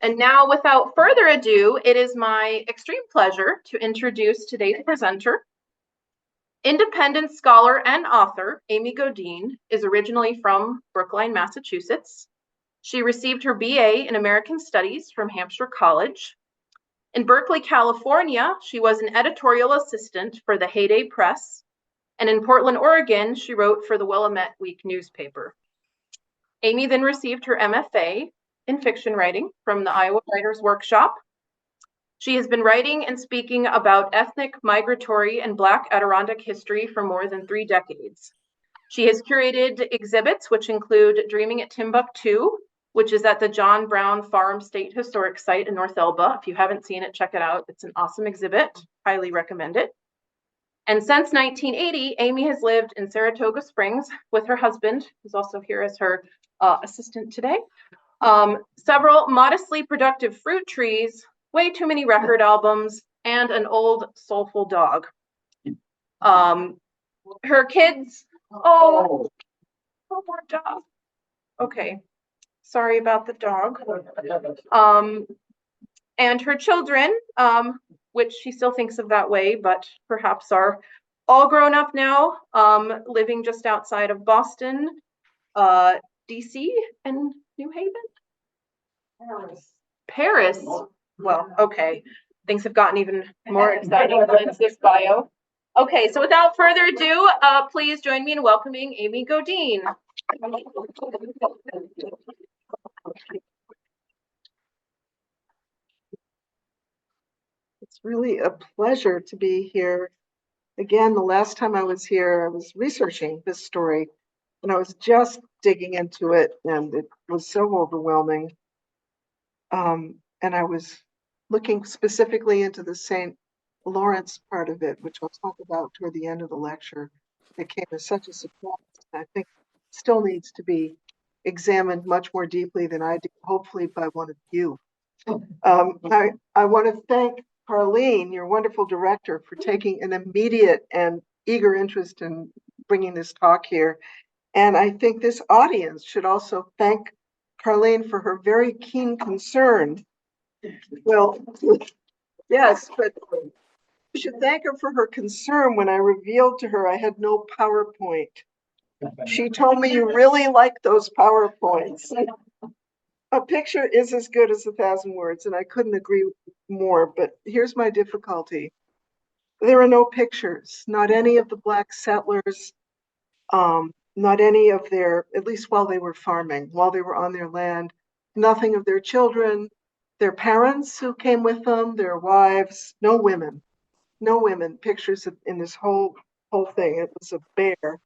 And now, without further ado, it is my extreme pleasure to introduce today's presenter. Independent scholar and author Amy Godine is originally from Brookline, Massachusetts. She received her BA in American Studies from Hampshire College. In Berkeley, California, she was an editorial assistant for the Heyday Press. And in Portland, Oregon, she wrote for the Willamette Week newspaper. Amy then received her MFA in fiction writing from the Iowa Writers Workshop. She has been writing and speaking about ethnic, migratory, and Black Adirondack history for more than 3 decades. She has curated exhibits, which include Dreaming of Timbuctoo, which is at the John Brown Farm State Historic Site in North Elba. If you haven't seen it, check it out. It's an awesome exhibit. Highly recommend it. And since 1980, Amy has lived in Saratoga Springs with her husband, who's also here as her assistant today. Several modestly productive fruit trees, way too many record albums, and an old soulful dog. Her kids, oh, poor dog. Okay, sorry about the dog. And her children, which she still thinks of that way, but perhaps are all grown up now, living just outside of Boston, DC, and New Haven? Paris. Well, okay. Things have gotten even more exciting since this bio. Okay, so without further ado, please join me in welcoming Amy Godine. It's really a pleasure to be here. Again, the last time I was here, I was researching this story, and I was just digging into it, and it was so overwhelming. And I was looking specifically into the St. Lawrence part of it, which I'll talk about toward the end of the lecture. It came as such a surprise. I think still needs to be examined much more deeply than I did, hopefully by one of you. I want to thank Carlene, your wonderful director, for taking an immediate and eager interest in bringing this talk here. And I think this audience should also thank Carlene for her very keen concern. Well, yes, but you should thank her for her concern when I revealed to her I had no PowerPoint. She told me you really like those PowerPoints. A picture is as good as 1,000 words, and I couldn't agree more, but here's my difficulty. There are no pictures, not any of the Black settlers, not any of their, at least while they were farming, while they were on their land, nothing of their children, their parents who came with them, their wives, no women, pictures in this whole thing. It was a bear.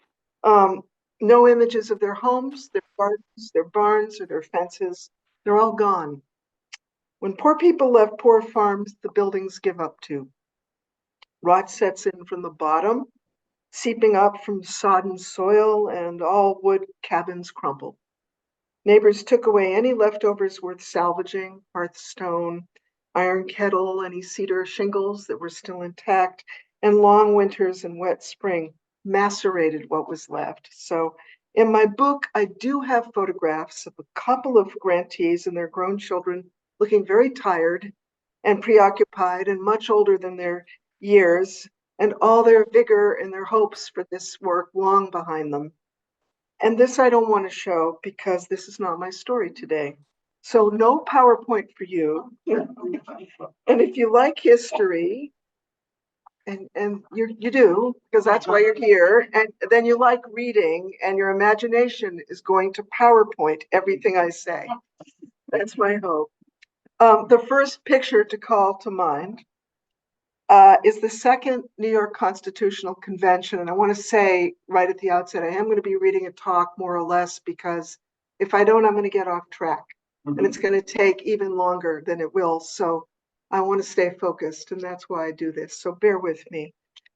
No images of their homes, their gardens, their barns, or their fences. They're all gone. When poor people left poor farms, the buildings give up too. Rot sets in from the bottom, seeping up from sodden soil, and all wood cabins crumble. Neighbors took away any leftovers worth salvaging, hearthstone, iron kettle, any cedar shingles that were still intact, and long winters and wet spring macerated what was left. So in my book, I do have photographs of a couple of grantees and their grown children looking very tired and preoccupied and much older than their years, and all their vigor and their hopes for this work long behind them. And this I don't want to show because this is not my story today. So no PowerPoint for you. And if you like history, and you do, because that's why you're here, and then you like reading, and your imagination is going to PowerPoint everything I say. That's my hope. The first picture to call to mind is the second New York Constitutional Convention. And I want to say right at the outset, I am going to be reading a talk more or less, because if I don't, I'm going to get off track. And it's going to take even longer than it will. So I want to stay focused, and that's why I do this. So bear with me.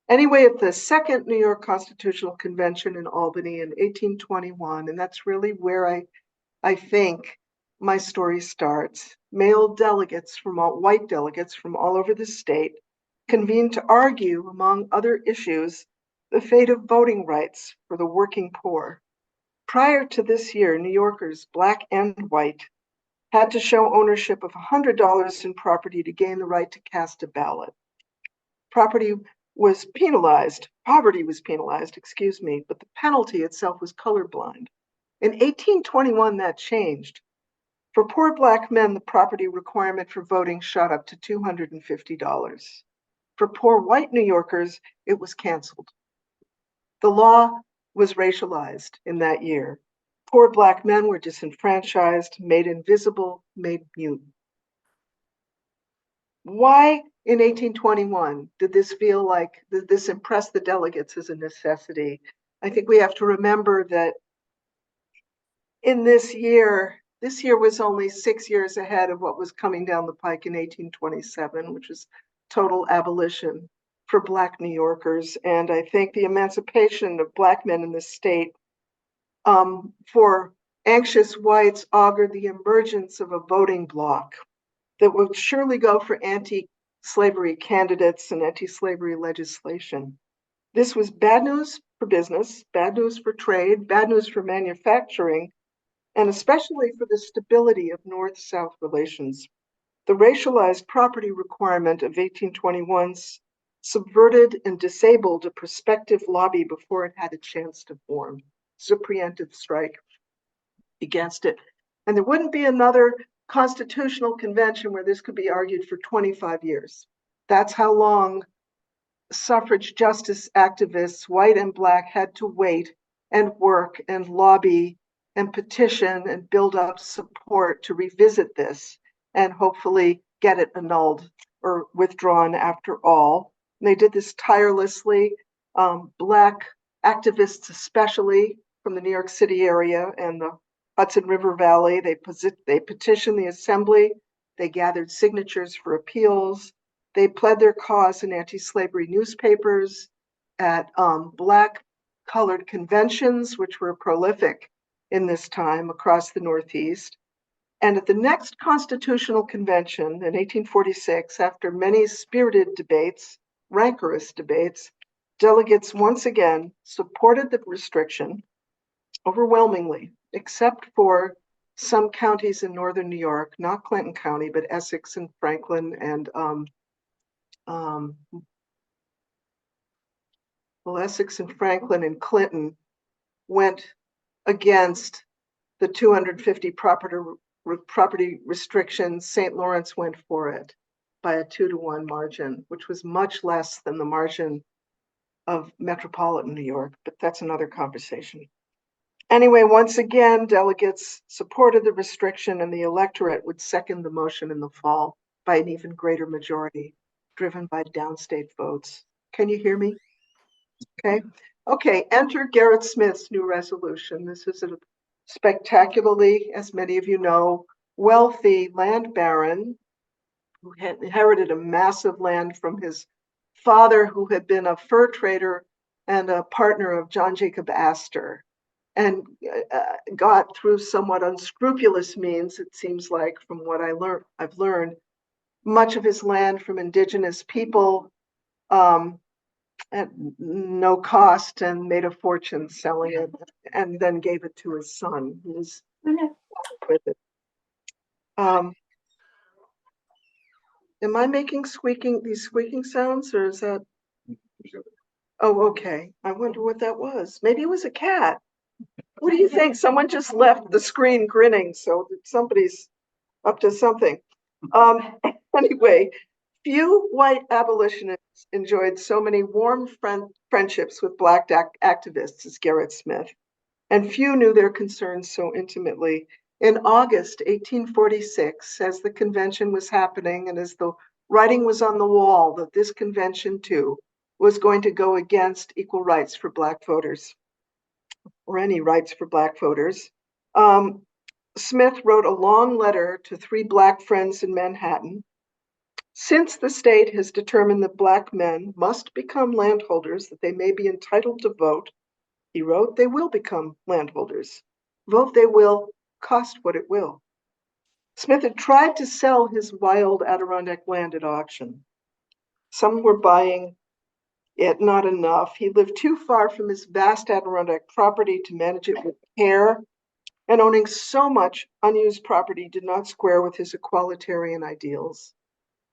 Anyway, at the second New York Constitutional Convention in Albany in 1821, and that's really where I think my story starts, white delegates from all over the state convened to argue, among other issues, the fate of voting rights for the working poor. Prior to this year, New Yorkers, Black and white, had to show ownership of $100 in property to gain the right to cast a ballot. Poverty was penalized, excuse me, but the penalty itself was colorblind. In 1821, that changed. For poor Black men, the property requirement for voting shot up to $250. For poor white New Yorkers, it was canceled. The law was racialized in that year. Poor Black men were disenfranchised, made invisible, made mute. Why in 1821 did this impress the delegates as a necessity? I think we have to remember that in this year was only 6 years ahead of what was coming down the pike in 1827, which was total abolition for Black New Yorkers. And I think the emancipation of Black men in the state for anxious whites augured the emergence of a voting bloc that would surely go for anti-slavery candidates and anti-slavery legislation. This was bad news for business, bad news for trade, bad news for manufacturing, and especially for the stability of North-South relations. The racialized property requirement of 1821 subverted and disabled a prospective lobby before it had a chance to form. It's a preemptive strike against it. And there wouldn't be another constitutional convention where this could be argued for 25 years. That's how long suffrage justice activists, white and Black, had to wait and work and lobby and petition and build up support to revisit this and hopefully get it annulled or withdrawn after all. And they did this tirelessly. Black activists, especially from the New York City area and the Hudson River Valley, they petitioned the assembly, they gathered signatures for appeals, they pled their cause in anti-slavery newspapers, at Black colored conventions, which were prolific in this time across the Northeast. And at the next constitutional convention in 1846, after many spirited debates, rancorous debates, delegates once again supported the restriction overwhelmingly, except for some counties in northern New York, not Clinton County, but Essex and Franklin and Essex and Franklin and Clinton went against the 250 property restrictions. St. Lawrence went for it by a 2-to-1 margin, which was much less than the margin of metropolitan New York, but that's another conversation. Anyway, once again, delegates supported the restriction and the electorate would second the motion in the fall by an even greater majority, driven by downstate votes. Can you hear me? Okay, enter Gerrit Smith's new resolution. This is a spectacularly, as many of you know, wealthy land baron who had inherited a massive land from his father, who had been a fur trader and a partner of John Jacob Astor, and got through somewhat unscrupulous means, it seems like, from what I've learned, much of his land from indigenous people at no cost, and made a fortune selling it, and then gave it to his son, who was with it. Am I making these squeaking sounds, or is that? Oh, okay. I wonder what that was. Maybe it was a cat. What do you think? Someone just left the screen grinning, so somebody's up to something. Anyway, few white abolitionists enjoyed so many warm friendships with Black activists as Gerrit Smith, and few knew their concerns so intimately. In August 1846, as the convention was happening and as the writing was on the wall that this convention too was going to go against equal rights for Black voters, or any rights for Black voters, Smith wrote a long letter to 3 Black friends in Manhattan. Since the state has determined that Black men must become landholders, that they may be entitled to vote, he wrote, they will become landholders. Vote they will, cost what it will. Smith had tried to sell his wild Adirondack land at auction. Some were buying it, not enough. He lived too far from his vast Adirondack property to manage it with care. and owning so much unused property did not square with his equalitarian ideals.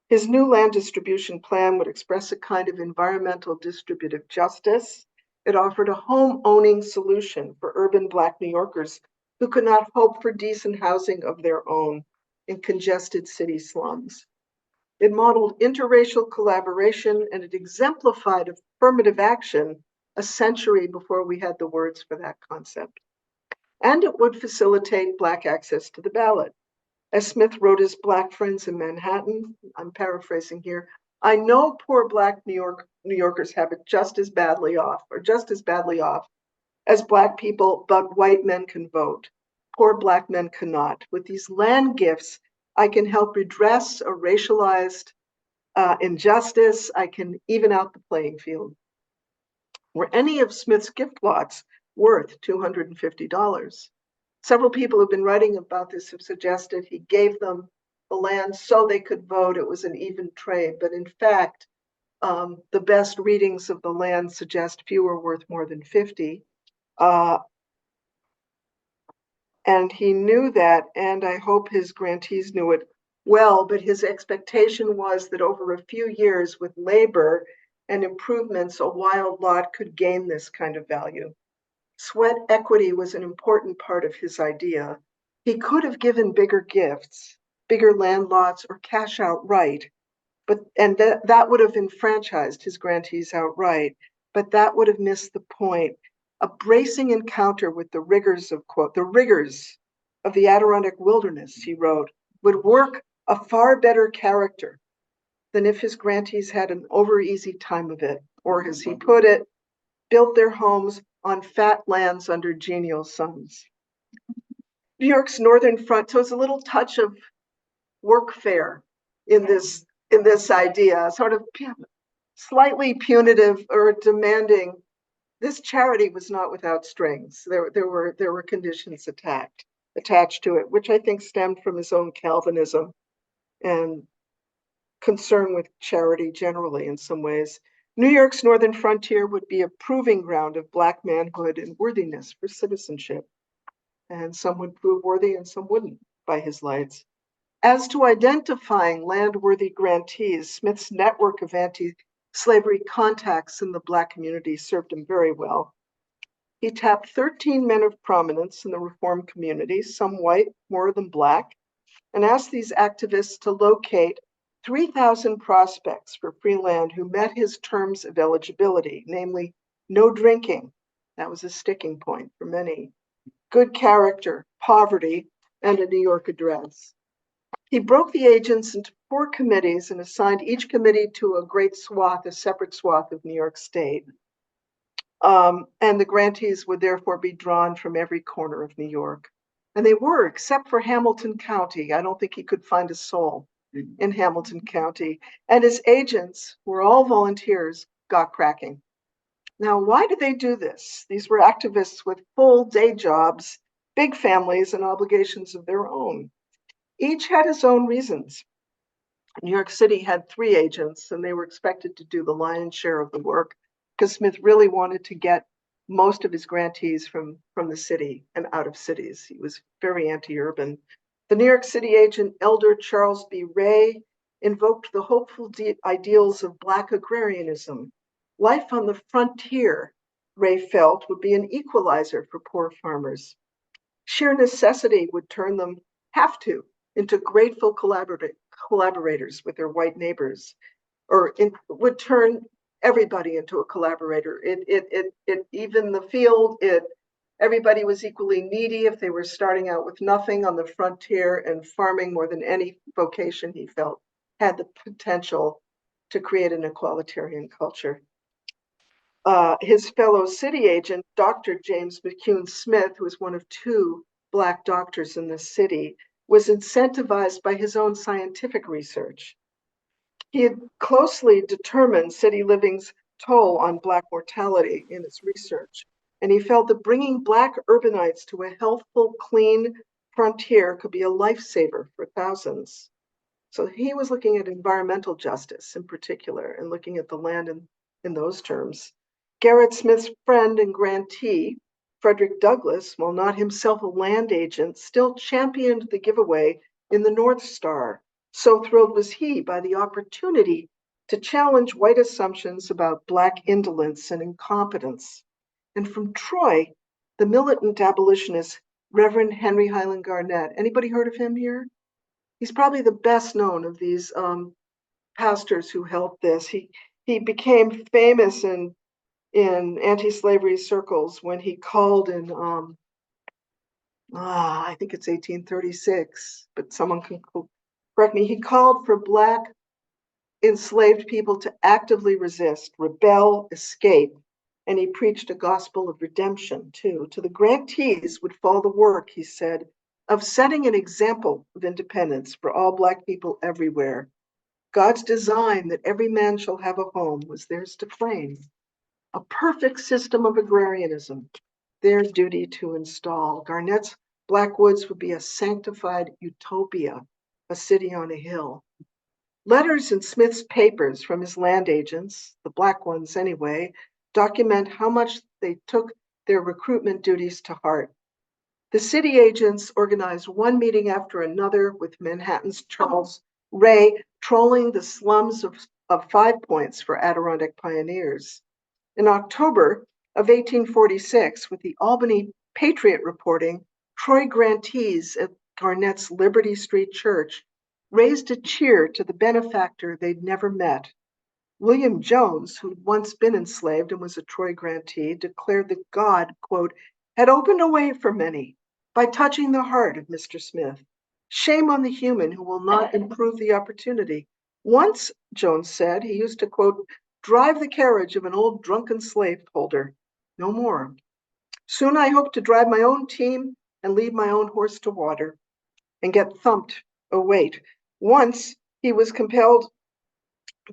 His new land distribution plan would express a kind of environmental distributive justice. It offered a home-owning solution for urban Black New Yorkers who could not hope for decent housing of their own in congested city slums. It modeled interracial collaboration, and it exemplified affirmative action a century before we had the words for that concept. And it would facilitate Black access to the ballot. As Smith wrote his Black friends in Manhattan, I'm paraphrasing here, I know poor Black New Yorkers have it just as badly off as Black people, but white men can vote. Poor Black men cannot. With these land gifts, I can help redress a racialized injustice. I can even out the playing field. Were any of Smith's gift lots worth $250? Several people who've been writing about this have suggested he gave them the land so they could vote. It was an even trade. But in fact, the best readings of the land suggest few were worth more than 50. And he knew that, and I hope his grantees knew it well, but his expectation was that over a few years with labor and improvements, a wild lot could gain this kind of value. Sweat equity was an important part of his idea. He could have given bigger gifts, bigger land lots, or cash outright, and that would have enfranchised his grantees outright, but that would have missed the point. A bracing encounter with the rigors of, quote, the rigors of the Adirondack wilderness, he wrote, would work a far better character than if his grantees had an over easy time of it, or as he put it, built their homes on fat lands under genial suns. New York's northern front, so it's a little touch of workfare in this idea, sort of slightly punitive or demanding. This charity was not without strings. There were conditions attached to it, which I think stemmed from his own Calvinism and concern with charity generally in some ways. New York's northern frontier would be a proving ground of Black manhood and worthiness for citizenship. And some would prove worthy and some wouldn't by his lights. As to identifying land-worthy grantees, Smith's network of anti-slavery contacts in the Black community served him very well. He tapped 13 men of prominence in the Reform community, some white, more of them Black, and asked these activists to locate 3,000 prospects for free land who met his terms of eligibility, namely no drinking. That was a sticking point for many. Good character, poverty, and a New York address. He broke the agents into 4 committees and assigned each committee to a separate swath of New York State. And the grantees would therefore be drawn from every corner of New York. And they were, except for Hamilton County. I don't think he could find a soul in Hamilton County. And his agents, who were all volunteers, got cracking. Now, why did they do this? These were activists with full day jobs, big families, and obligations of their own. Each had his own reasons. New York City had 3 agents, and they were expected to do the lion's share of the work because Smith really wanted to get most of his grantees from the city and out of cities. He was very anti-urban. The New York City agent, Elder Charles B. Ray, invoked the hopeful ideals of Black agrarianism. Life on the frontier, Ray felt, would be an equalizer for poor farmers. Sheer necessity would turn them, into grateful collaborators with their white neighbors, would turn everybody into a collaborator. Even the field, everybody was equally needy if they were starting out with nothing on the frontier, and farming, more than any vocation, he felt, had the potential to create an equalitarian culture. His fellow city agent, Dr. James McCune Smith, who was one of 2 Black doctors in the city, was incentivized by his own scientific research. He had closely determined city living's toll on Black mortality in his research, and he felt that bringing Black urbanites to a healthful, clean frontier could be a lifesaver for thousands. So he was looking at environmental justice in particular and looking at the land in those terms. Gerrit Smith's friend and grantee, Frederick Douglass, while not himself a land agent, still championed the giveaway in the North Star. So thrilled was he by the opportunity to challenge white assumptions about Black indolence and incompetence. And from Troy, the militant abolitionist Reverend Henry Highland Garnett. Anybody heard of him here? He's probably the best known of these pastors who helped this. He became famous in anti-slavery circles when he called in I think it's 1836, but someone can correct me. He called for Black enslaved people to actively resist, rebel, escape, and he preached a gospel of redemption too. To the grantees would fall the work, he said, of setting an example of independence for all Black people everywhere. God's design that every man shall have a home was theirs to claim. A perfect system of agrarianism, their duty to install. Garnett's Black Woods would be a sanctified utopia, a city on a hill. Letters in Smith's papers from his land agents, the Black ones anyway, document how much they took their recruitment duties to heart. The city agents organized one meeting after another with Manhattan's Charles Ray trolling the slums of 5 Points for Adirondack pioneers. In October of 1846, with the Albany Patriot reporting, Troy grantees at Garnett's Liberty Street Church raised a cheer to the benefactor they'd never met. William Jones, who'd once been enslaved and was a Troy grantee, declared that God, quote, had opened a way for many by touching the heart of Mr. Smith. Shame on the human who will not improve the opportunity. Once, Jones said, he used to, quote, drive the carriage of an old drunken slaveholder. No more. Soon I hope to drive my own team and lead my own horse to water and get thumped. Oh, wait. Once he was compelled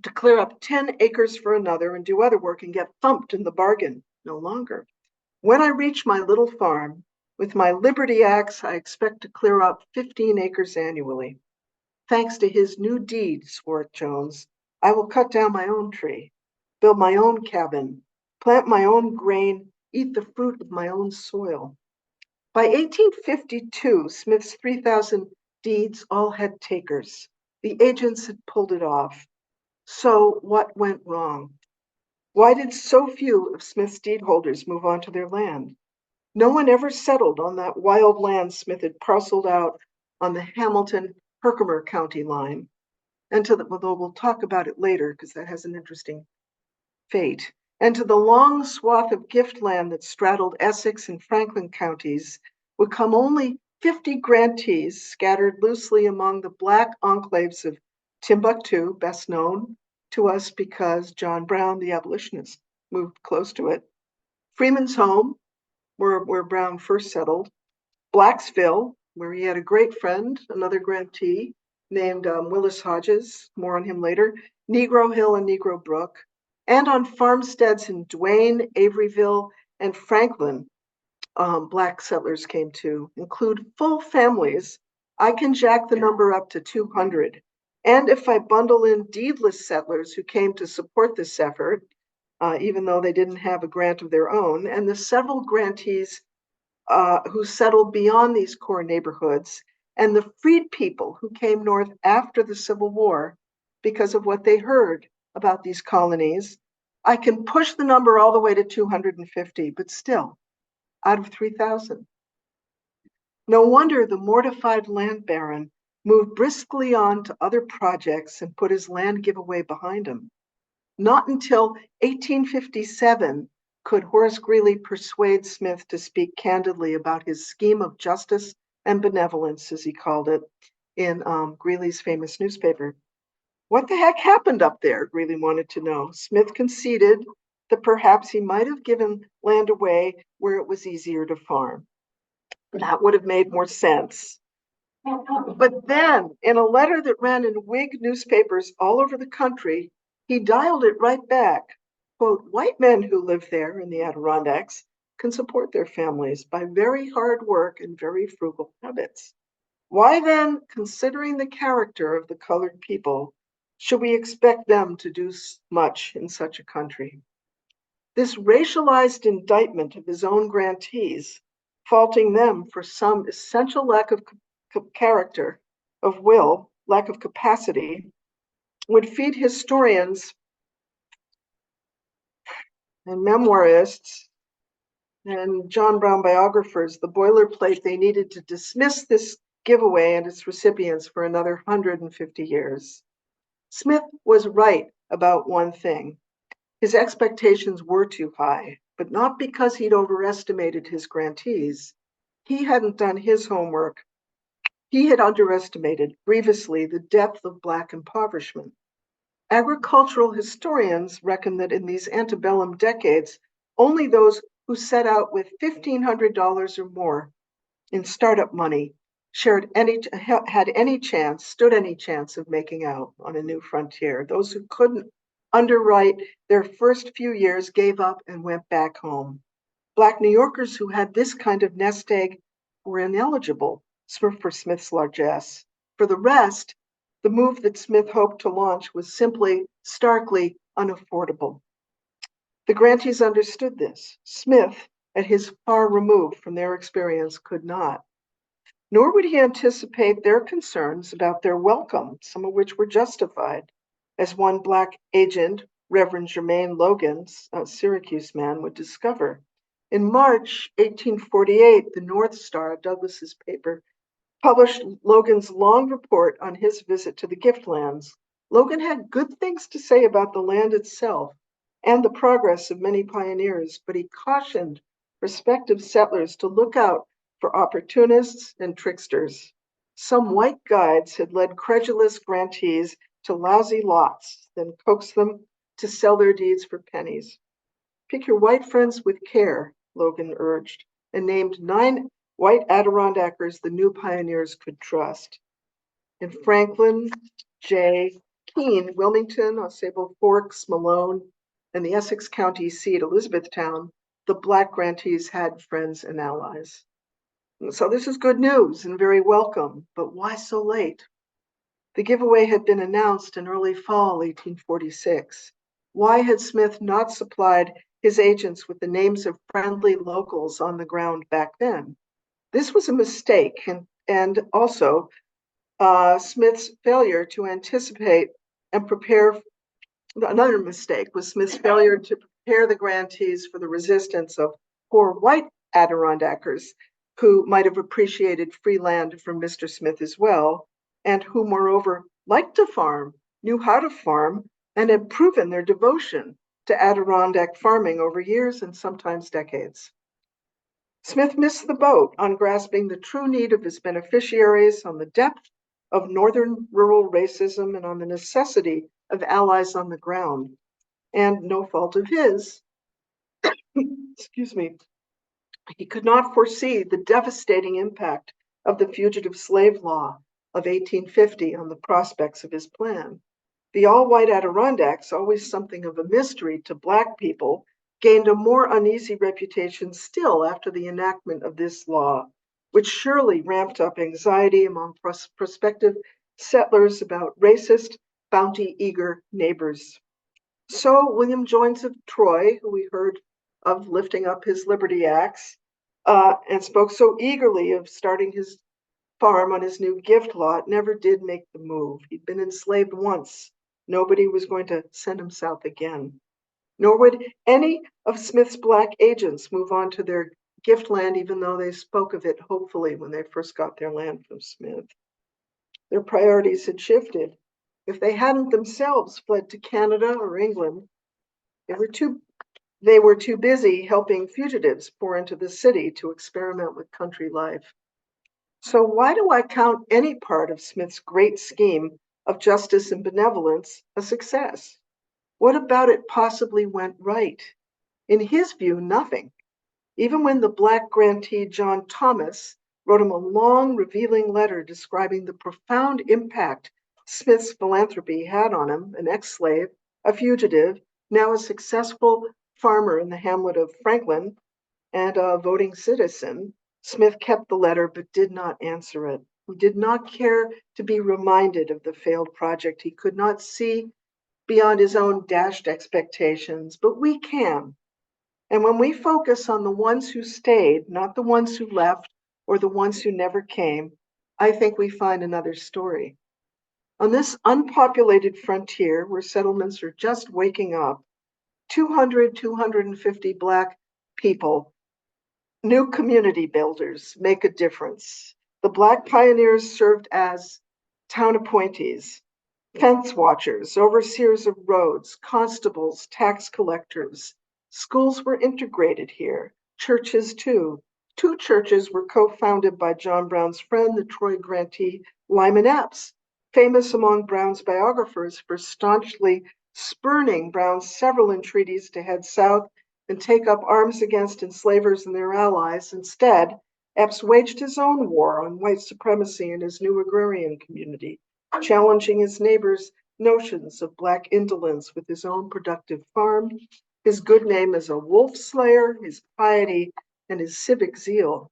to clear up 10 acres for another and do other work and get thumped in the bargain. No longer. When I reach my little farm, with my Liberty axe, I expect to clear up 15 acres annually. Thanks to his new deed, swore Jones, I will cut down my own tree, build my own cabin, plant my own grain, eat the fruit of my own soil. By 1852, Smith's 3,000 deeds all had takers. The agents had pulled it off. So what went wrong? Why did so few of Smith's deed holders move on to their land? No one ever settled on that wild land Smith had parceled out on the Hamilton-Herkimer County line. And to the, although we'll talk about it later because that has an interesting fate. And to the long swath of gift land that straddled Essex and Franklin counties would come only 50 grantees scattered loosely among the Black enclaves of Timbuctoo, best known to us because John Brown, the abolitionist, moved close to it. Freeman's Home, where Brown first settled. Blacksville, where he had a great friend, another grantee, named Willis Hodges, more on him later. Negro Hill and Negro Brook. And on farmsteads in Duane, Averyville, and Franklin, Black settlers came to include full families. I can jack the number up to 200. And if I bundle in deedless settlers who came to support this effort, even though they didn't have a grant of their own, and the several grantees who settled beyond these core neighborhoods, and the freed people who came north after the Civil War because of what they heard about these colonies, I can push the number all the way to 250, but still, out of 3,000. No wonder the mortified land baron moved briskly on to other projects and put his land giveaway behind him. Not until 1857 could Horace Greeley persuade Smith to speak candidly about his scheme of justice and benevolence, as he called it, in Greeley's famous newspaper. What the heck happened up there? Greeley wanted to know. Smith conceded that perhaps he might have given land away where it was easier to farm. That would have made more sense. But then, in a letter that ran in Whig newspapers all over the country, he dialed it right back. Quote, white men who live there in the Adirondacks can support their families by very hard work and very frugal habits. Why then, considering the character of the colored people, should we expect them to do much in such a country? This racialized indictment of his own grantees, faulting them for some essential lack of character, of will, lack of capacity, would feed historians and memoirists and John Brown biographers the boilerplate they needed to dismiss this giveaway and its recipients for another 150 years. Smith was right about one thing. His expectations were too high, but not because he'd overestimated his grantees. He hadn't done his homework. He had underestimated grievously the depth of Black impoverishment. Agricultural historians reckon that in these antebellum decades, only those who set out with $1,500 or more in startup money stood any chance of making out on a new frontier. Those who couldn't underwrite their first few years gave up and went back home. Black New Yorkers who had this kind of nest egg were ineligible for Smith's largesse. For the rest, the move that Smith hoped to launch was simply starkly unaffordable. The grantees understood this. Smith, at his far removed from their experience, could not. Nor would he anticipate their concerns about their welcome, some of which were justified, as one Black agent, Reverend Jermaine Logan, a Syracuse man, would discover. In March 1848, the North Star, Douglas's paper, published Logan's long report on his visit to the Giftlands. Logan had good things to say about the land itself and the progress of many pioneers, but he cautioned prospective settlers to look out for opportunists and tricksters. Some white guides had led credulous grantees to lousy lots, then coaxed them to sell their deeds for pennies. Pick your white friends with care, Logan urged, and named 9 white Adirondackers the new pioneers could trust. In Franklin, Jay, Keene, Wilmington, Osable Forks, Malone, and the Essex County seat, Elizabethtown, the Black grantees had friends and allies. So this is good news and very welcome, but why so late? The giveaway had been announced in early fall 1846. Why had Smith not supplied his agents with the names of friendly locals on the ground back then? This was a mistake, and also Smith's failure to anticipate and prepare. Another mistake was Smith's failure to prepare the grantees for the resistance of poor white Adirondackers who might have appreciated free land from Mr. Smith as well, and who, moreover, liked to farm, knew how to farm, and had proven their devotion to Adirondack farming over years and sometimes decades. Smith missed the boat on grasping the true need of his beneficiaries, on the depth of northern rural racism, and on the necessity of allies on the ground. And no fault of his, excuse me, he could not foresee the devastating impact of the fugitive slave law of 1850 on the prospects of his plan. The all-white Adirondacks, always something of a mystery to Black people, gained a more uneasy reputation still after the enactment of this law, which surely ramped up anxiety among prospective settlers about racist, bounty-eager neighbors. So William Joines of Troy, who we heard of lifting up his Liberty Acts, and spoke so eagerly of starting his farm on his new gift lot, never did make the move. He'd been enslaved once. Nobody was going to send him south again. Nor would any of Smith's Black agents move on to their gift land, even though they spoke of it hopefully when they first got their land from Smith. Their priorities had shifted. If they hadn't themselves fled to Canada or England, they were too busy helping fugitives pour into the city to experiment with country life. So why do I count any part of Smith's great scheme of justice and benevolence a success? What about it possibly went right? In his view, nothing. Even when the Black grantee John Thomas wrote him a long, revealing letter describing the profound impact Smith's philanthropy had on him, an ex-slave, a fugitive, now a successful farmer in the hamlet of Franklin, and a voting citizen, Smith kept the letter but did not answer it. He did not care to be reminded of the failed project. He could not see beyond his own dashed expectations, but we can. And when we focus on the ones who stayed, not the ones who left or the ones who never came, I think we find another story. On this unpopulated frontier where settlements are just waking up, 200, 250 Black people, new community builders, make a difference. The Black pioneers served as town appointees, fence watchers, overseers of roads, constables, tax collectors. Schools were integrated here, churches too. Two churches were co-founded by John Brown's friend, the Troy grantee Lyman Epps, famous among Brown's biographers for staunchly spurning Brown's several entreaties to head south and take up arms against enslavers and their allies. Instead, Epps waged his own war on white supremacy in his new agrarian community, challenging his neighbors' notions of Black indolence with his own productive farm, his good name as a wolf slayer, his piety, and his civic zeal.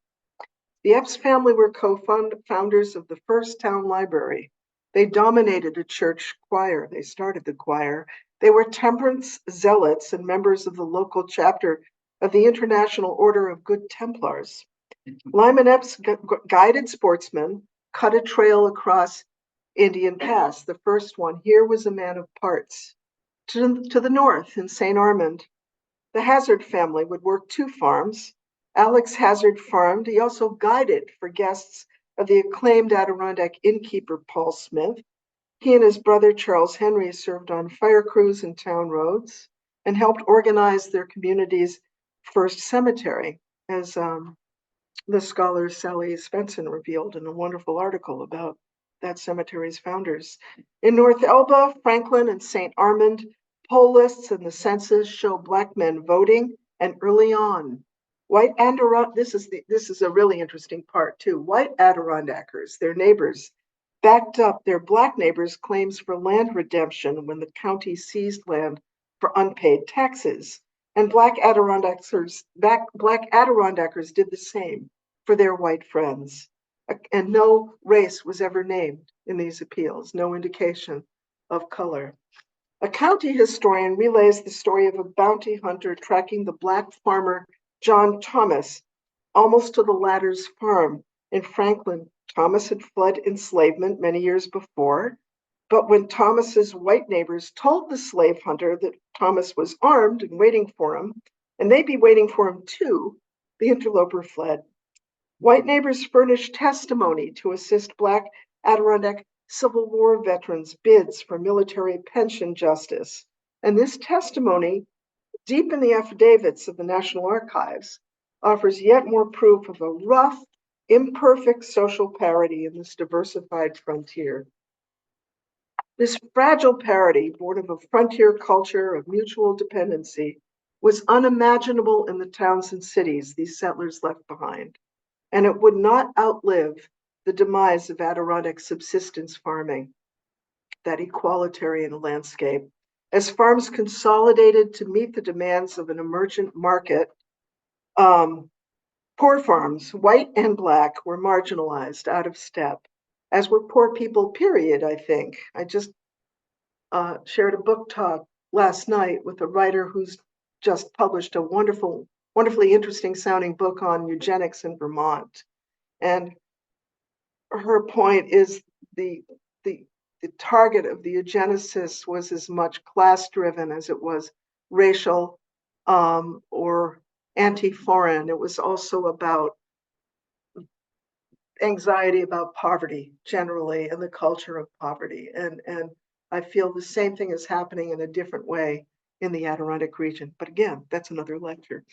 The Epps family were co-founders of the first town library. They dominated a church choir. They started the choir. They were temperance zealots and members of the local chapter of the International Order of Good Templars. Lyman Epps guided sportsmen, cut a trail across Indian Pass, the first one. Here was a man of parts. To the north, in St. Armand, the Hazard family would work two farms. Alex Hazard farmed. He also guided for guests of the acclaimed Adirondack innkeeper Paul Smith. He and his brother Charles Henry served on fire crews and town roads and helped organize their community's first cemetery, as the scholar Sally Svensson revealed in a wonderful article about that cemetery's founders. In North Elba, Franklin, and St. Armand, poll lists and the census show Black men voting, and early on, white Adirondack, this is a really interesting part too. White Adirondackers, their neighbors, backed up their Black neighbors' claims for land redemption when the county seized land for unpaid taxes. And Black Adirondackers did the same for their white friends. And no race was ever named in these appeals, no indication of color. A county historian relays the story of a bounty hunter tracking the Black farmer John Thomas almost to the latter's farm in Franklin. Thomas had fled enslavement many years before, but when Thomas's white neighbors told the slave hunter that Thomas was armed and waiting for him, and they'd be waiting for him too, the interloper fled. White neighbors furnished testimony to assist Black Adirondack Civil War veterans' bids for military pension justice. And this testimony, deep in the affidavits of the National Archives, offers yet more proof of a rough, imperfect social parity in this diversified frontier. This fragile parity, born of a frontier culture of mutual dependency, was unimaginable in the towns and cities these settlers left behind, and it would not outlive the demise of Adirondack subsistence farming, that equalitarian landscape. As farms consolidated to meet the demands of an emergent market, poor farms, white and Black, were marginalized, out of step, as were poor people, period, I think. I just shared a book talk last night with a writer who's just published a wonderfully interesting sounding book on eugenics in Vermont. And her point is the target of the eugenicists was as much class-driven as it was racial or anti-foreign. It was also about anxiety about poverty generally and the culture of poverty. And I feel the same thing is happening in a different way in the Adirondack region. But again, that's another lecture.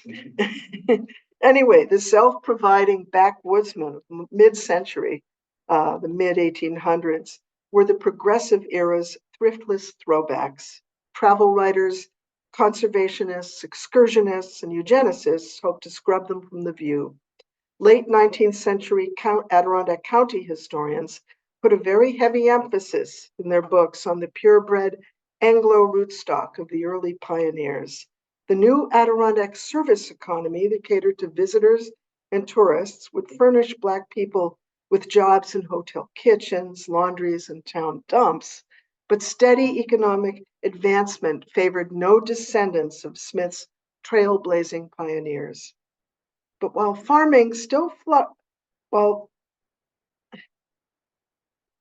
Anyway, the self-providing backwoodsmen of mid-century, the mid-1800s, were the progressive era's thriftless throwbacks. Travel writers, conservationists, excursionists, and eugenicists hoped to scrub them from the view. Late 19th century Adirondack County historians put a very heavy emphasis in their books on the purebred Anglo rootstock of the early pioneers. The new Adirondack service economy that catered to visitors and tourists would furnish Black people with jobs in hotel kitchens, laundries, and town dumps, but steady economic advancement favored no descendants of Smith's trailblazing pioneers. But while farming still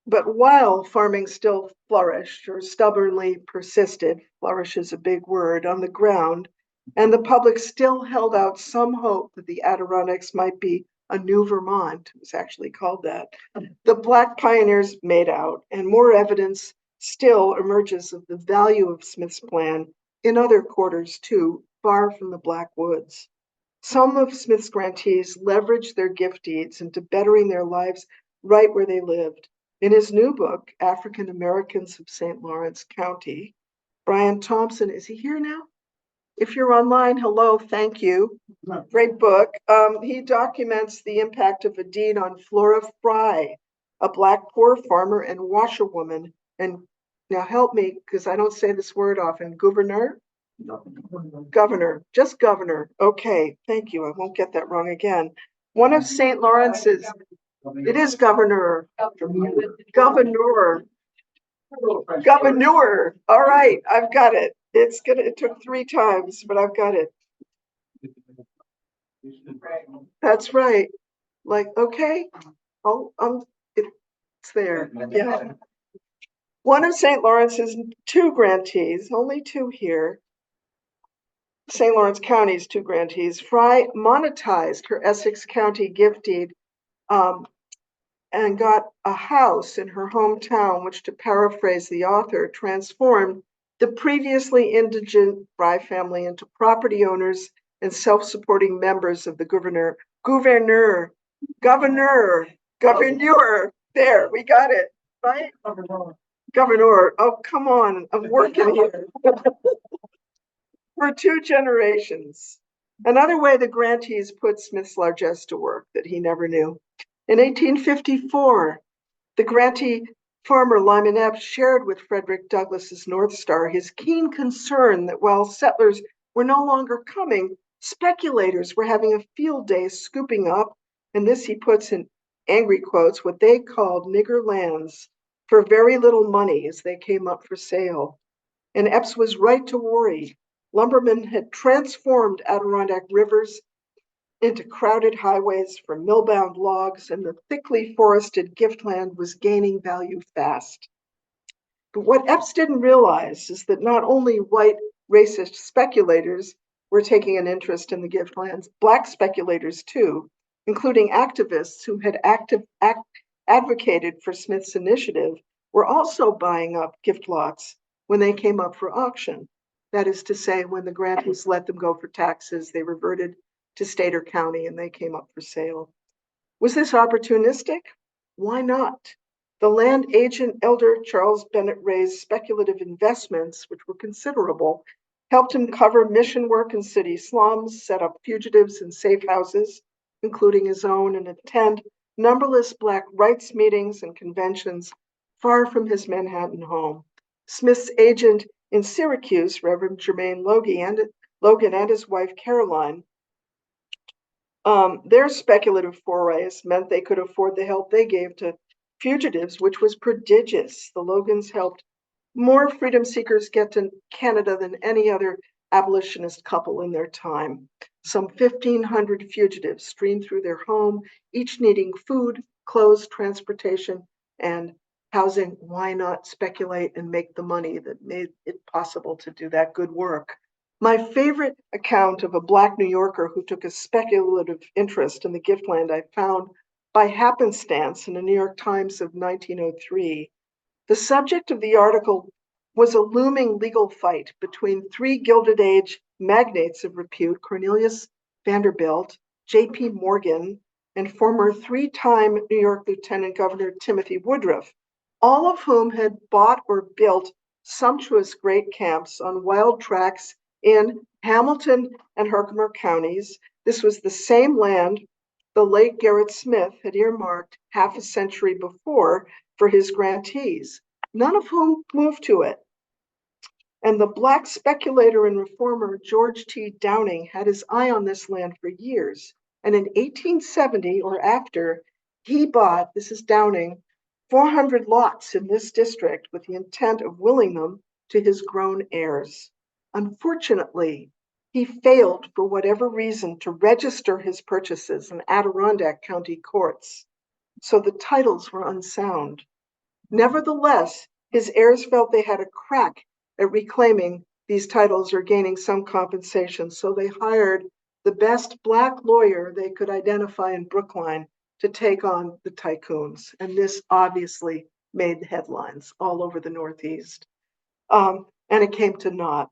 while farming still flourished or stubbornly persisted, flourish is a big word, on the ground, and the public still held out some hope that the Adirondacks might be a new Vermont, it was actually called that, the Black pioneers made out, and more evidence still emerges of the value of Smith's plan in other quarters too, far from the Black Woods. Some of Smith's grantees leveraged their gift deeds into bettering their lives right where they lived. In his new book, African Americans of St. Lawrence County, Brian Thompson, is he here now? If you're online, hello, thank you. Great book. He documents the impact of a deed on Flora Fry, a Black poor farmer and washerwoman. And now help me, because I don't say this word often, governor? Governor, just governor. Okay, thank you. I won't get that wrong again. One of St. Lawrence's, it is governor. Governor. Governor. All right, I've got it. It took 3 times, but I've got it. That's right. Like, okay, it's there. Yeah. One of St. Lawrence's 2 grantees, only 2 here, St. Lawrence County's 2 grantees, Fry monetized her Essex County gift deed and got a house in her hometown, which, to paraphrase the author, transformed the previously indigent Fry family into property owners and self-supporting members of the governor. There, we got it, right? Governor. Oh, come on, I'm working here. For 2 generations. Another way the grantees put Smith's largesse to work that he never knew. In 1854, the grantee farmer Lyman Epps shared with Frederick Douglass's North Star his keen concern that while settlers were no longer coming, speculators were having a field day scooping up, and this he puts in angry quotes, what they called nigger lands for very little money as they came up for sale. And Epps was right to worry. Lumbermen had transformed Adirondack rivers into crowded highways for mill-bound logs, and the thickly forested giftland was gaining value fast. But what Epps didn't realize is that not only white racist speculators were taking an interest in the giftlands, Black speculators too, including activists who had advocated for Smith's initiative, were also buying up gift lots when they came up for auction. That is to say, when the grantees let them go for taxes, they reverted to state or county and they came up for sale. Was this opportunistic? Why not? The land agent elder Charles Bennett Ray's speculative investments, which were considerable, helped him cover mission work in city slums, set up fugitives in safe houses, including his own, and attend numberless Black rights meetings and conventions far from his Manhattan home. Smith's agent in Syracuse, Reverend Jermaine Logan and his wife Caroline, their speculative forays meant they could afford the help they gave to fugitives, which was prodigious. The Logans helped more freedom seekers get to Canada than any other abolitionist couple in their time. Some 1,500 fugitives streamed through their home, each needing food, clothes, transportation, and housing. Why not speculate and make the money that made it possible to do that good work? My favorite account of a Black New Yorker who took a speculative interest in the giftland I found by happenstance in the New York Times of 1903. The subject of the article was a looming legal fight between 3 Gilded Age magnates of repute, Cornelius Vanderbilt, J.P. Morgan, and former 3-time New York Lieutenant Governor Timothy Woodruff, all of whom had bought or built sumptuous great camps on wild tracts in Hamilton and Herkimer counties. This was the same land the late Gerrit Smith had earmarked half a century before for his grantees, none of whom moved to it. And the Black speculator and reformer George T. Downing had his eye on this land for years. And in 1870 or after, he bought, this is Downing, 400 lots in this district with the intent of willing them to his grown heirs. Unfortunately, He failed, for whatever reason, to register his purchases in Adirondack County courts, so the titles were unsound. Nevertheless, his heirs felt they had a crack at reclaiming these titles or gaining some compensation, so they hired the best Black lawyer they could identify in Brookline to take on the tycoons. And this obviously made headlines all over the Northeast. And it came to naught.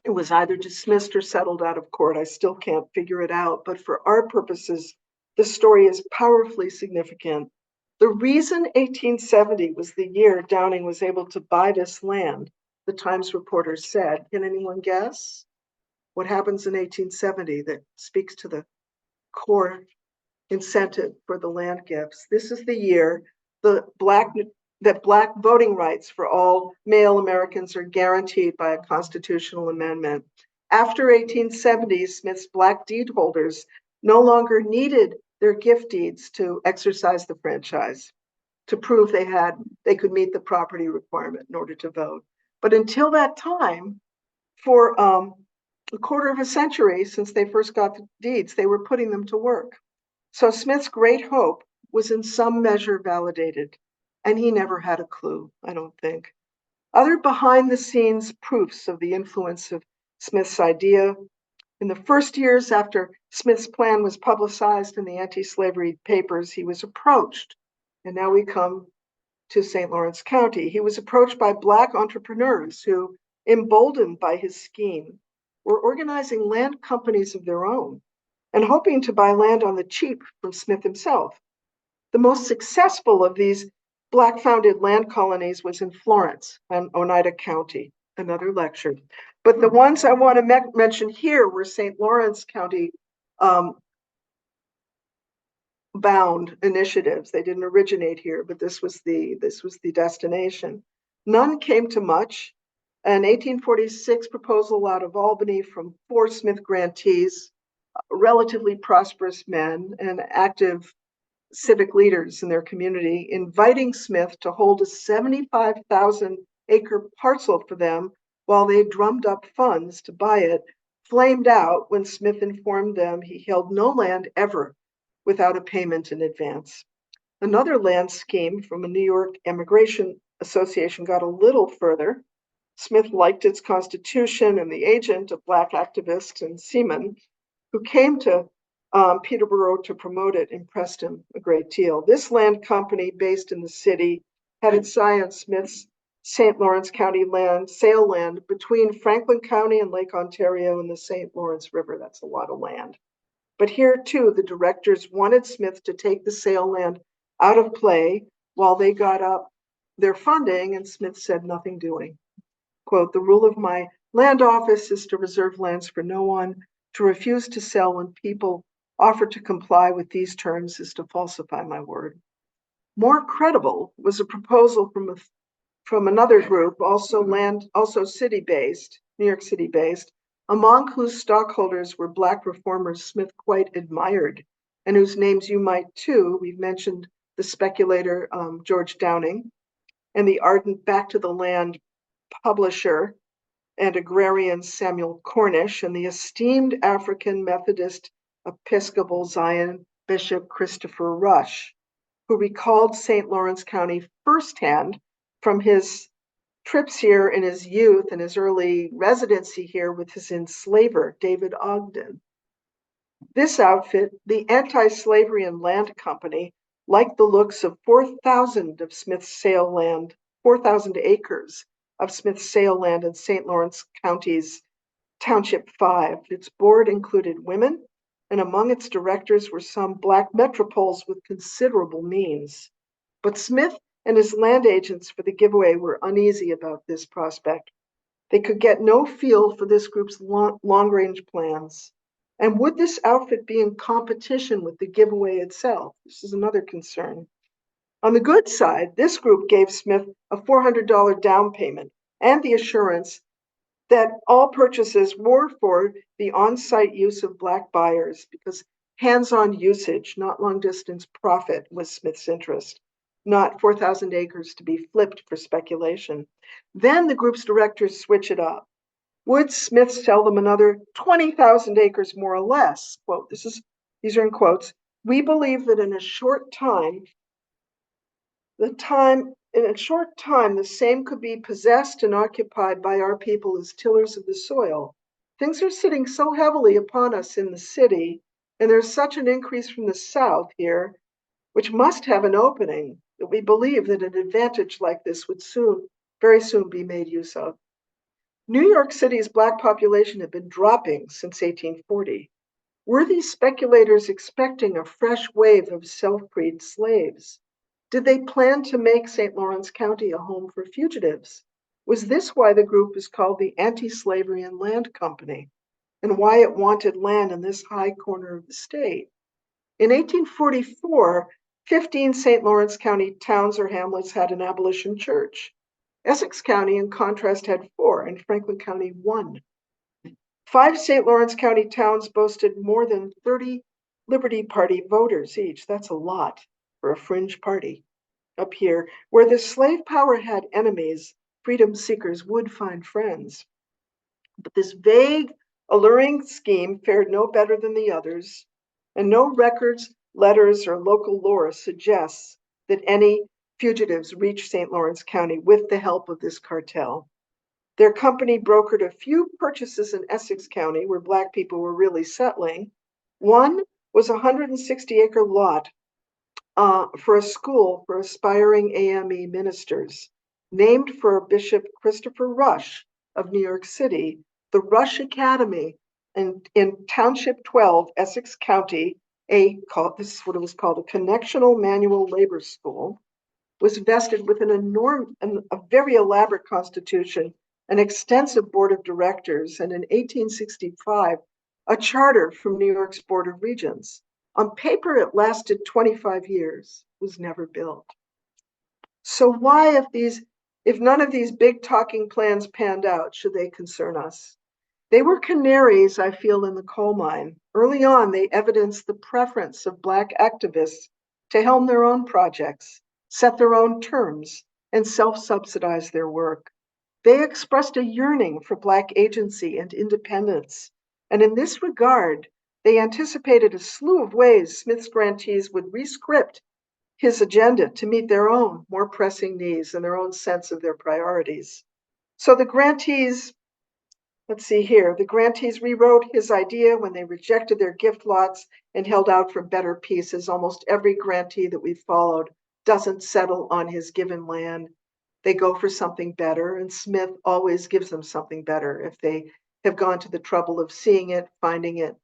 It was either dismissed or settled out of court. I still can't figure it out, but for our purposes, the story is powerfully significant. The reason 1870 was the year Downing was able to buy this land, the Times reporter said. Can anyone guess what happens in 1870 that speaks to the core incentive for the land gifts? This is the year that Black voting rights for all male Americans are guaranteed by a constitutional amendment. After 1870, Smith's Black deed holders no longer needed their gift deeds to exercise the franchise, to prove they could meet the property requirement in order to vote. But until that time, for a quarter of a century since they first got the deeds, they were putting them to work. So Smith's great hope was in some measure validated, and he never had a clue, I don't think. Other behind the scenes proofs of the influence of Smith's idea: in the first years after Smith's plan was publicized in the anti-slavery papers, he was approached, and now we come to St. Lawrence County. He was approached by Black entrepreneurs who, emboldened by his scheme, were organizing land companies of their own and hoping to buy land on the cheap from Smith himself. The most successful of these Black-founded land colonies was in Florence and Oneida County, another lecture. But the ones I want to mention here were St. Lawrence County bound initiatives. They didn't originate here, but this was the destination. None came to much. An 1846 proposal out of Albany from 4 Smith grantees, relatively prosperous men and active civic leaders in their community, inviting Smith to hold a 75,000-acre parcel for them while they drummed up funds to buy it, flamed out when Smith informed them he held no land ever without a payment in advance. Another land scheme from a New York Immigration Association got a little further. Smith liked its constitution, and the agent, a Black activist and seaman who came to Peterborough to promote it, impressed him a great deal. This land company, based in the city, had its eye on Smith's St. Lawrence County land, sale land between Franklin County and Lake Ontario and the St. Lawrence River. That's a lot of land. But here, too, the directors wanted Smith to take the sale land out of play while they got up their funding, and Smith said, nothing doing. Quote, the rule of my land office is to reserve lands for no one. To refuse to sell when people offer to comply with these terms is to falsify my word. More credible was a proposal from another group, also city-based, New York City-based, among whose stockholders were Black reformers Smith quite admired, and whose names you might too. We've mentioned the speculator George Downing, and the ardent Back to the Land publisher and agrarian Samuel Cornish, and the esteemed African Methodist Episcopal Zion Bishop Christopher Rush, who recalled St. Lawrence County firsthand from his trips here in his youth and his early residency here with his enslaver, David Ogden. This outfit, the Anti-Slavery and Land Company, liked the looks of 4,000 of Smith's sale land, 4,000 acres of Smith's sale land in St. Lawrence County's Township 5. Its board included women, and among its directors were some Black metropoles with considerable means. But Smith and his land agents for the giveaway were uneasy about this prospect. They could get no feel for this group's long-range plans. And would this outfit be in competition with the giveaway itself? This is another concern. On the good side, this group gave Smith a $400 down payment and the assurance that all purchases were for the on-site use of Black buyers, because hands-on usage, not long-distance profit, was Smith's interest, not 4,000 acres to be flipped for speculation. Then the group's directors switch it up. Would Smith sell them another 20,000 acres more or less? Quote, these are in quotes. We believe that in a short time, the same could be possessed and occupied by our people as tillers of the soil. Things are sitting so heavily upon us in the city, and there's such an increase from the south here, which must have an opening, that we believe that an advantage like this would very soon be made use of. New York City's Black population had been dropping since 1840. Were these speculators expecting a fresh wave of self-freed slaves? Did they plan to make St. Lawrence County a home for fugitives? Was this why the group is called the Anti-Slavery and Land Company, and why it wanted land in this high corner of the state? In 1844, 15 St. Lawrence County towns or hamlets had an abolition church. Essex County, in contrast, had 4, and Franklin County 1. 5 St. Lawrence County towns boasted more than 30 Liberty Party voters each. That's a lot for a fringe party. Up here, where the slave power had enemies, freedom seekers would find friends. But this vague, alluring scheme fared no better than the others, and no records, letters, or local lore suggests that any fugitives reached St. Lawrence County with the help of this cartel. Their company brokered a few purchases in Essex County, where Black people were really settling. One was a 160-acre lot for a school for aspiring AME ministers, named for Bishop Christopher Rush of New York City. The Rush Academy in Township 12, Essex County, this is what it was called, a connectional manual labor school, was vested with a very elaborate constitution, an extensive board of directors, and in 1865, a charter from New York's Board of Regents. On paper, it lasted 25 years, was never built. So why, if none of these big talking plans panned out, should they concern us? They were canaries, I feel, in the coal mine. Early on, they evidenced the preference of Black activists to helm their own projects, set their own terms, and self-subsidize their work. They expressed a yearning for Black agency and independence. And in this regard, they anticipated a slew of ways Smith's grantees would rescript his agenda to meet their own more pressing needs and their own sense of their priorities. So the grantees rewrote his idea when they rejected their gift lots and held out for better pieces. Almost every grantee that we've followed doesn't settle on his given land. They go for something better, and Smith always gives them something better if they have gone to the trouble of seeing it, finding it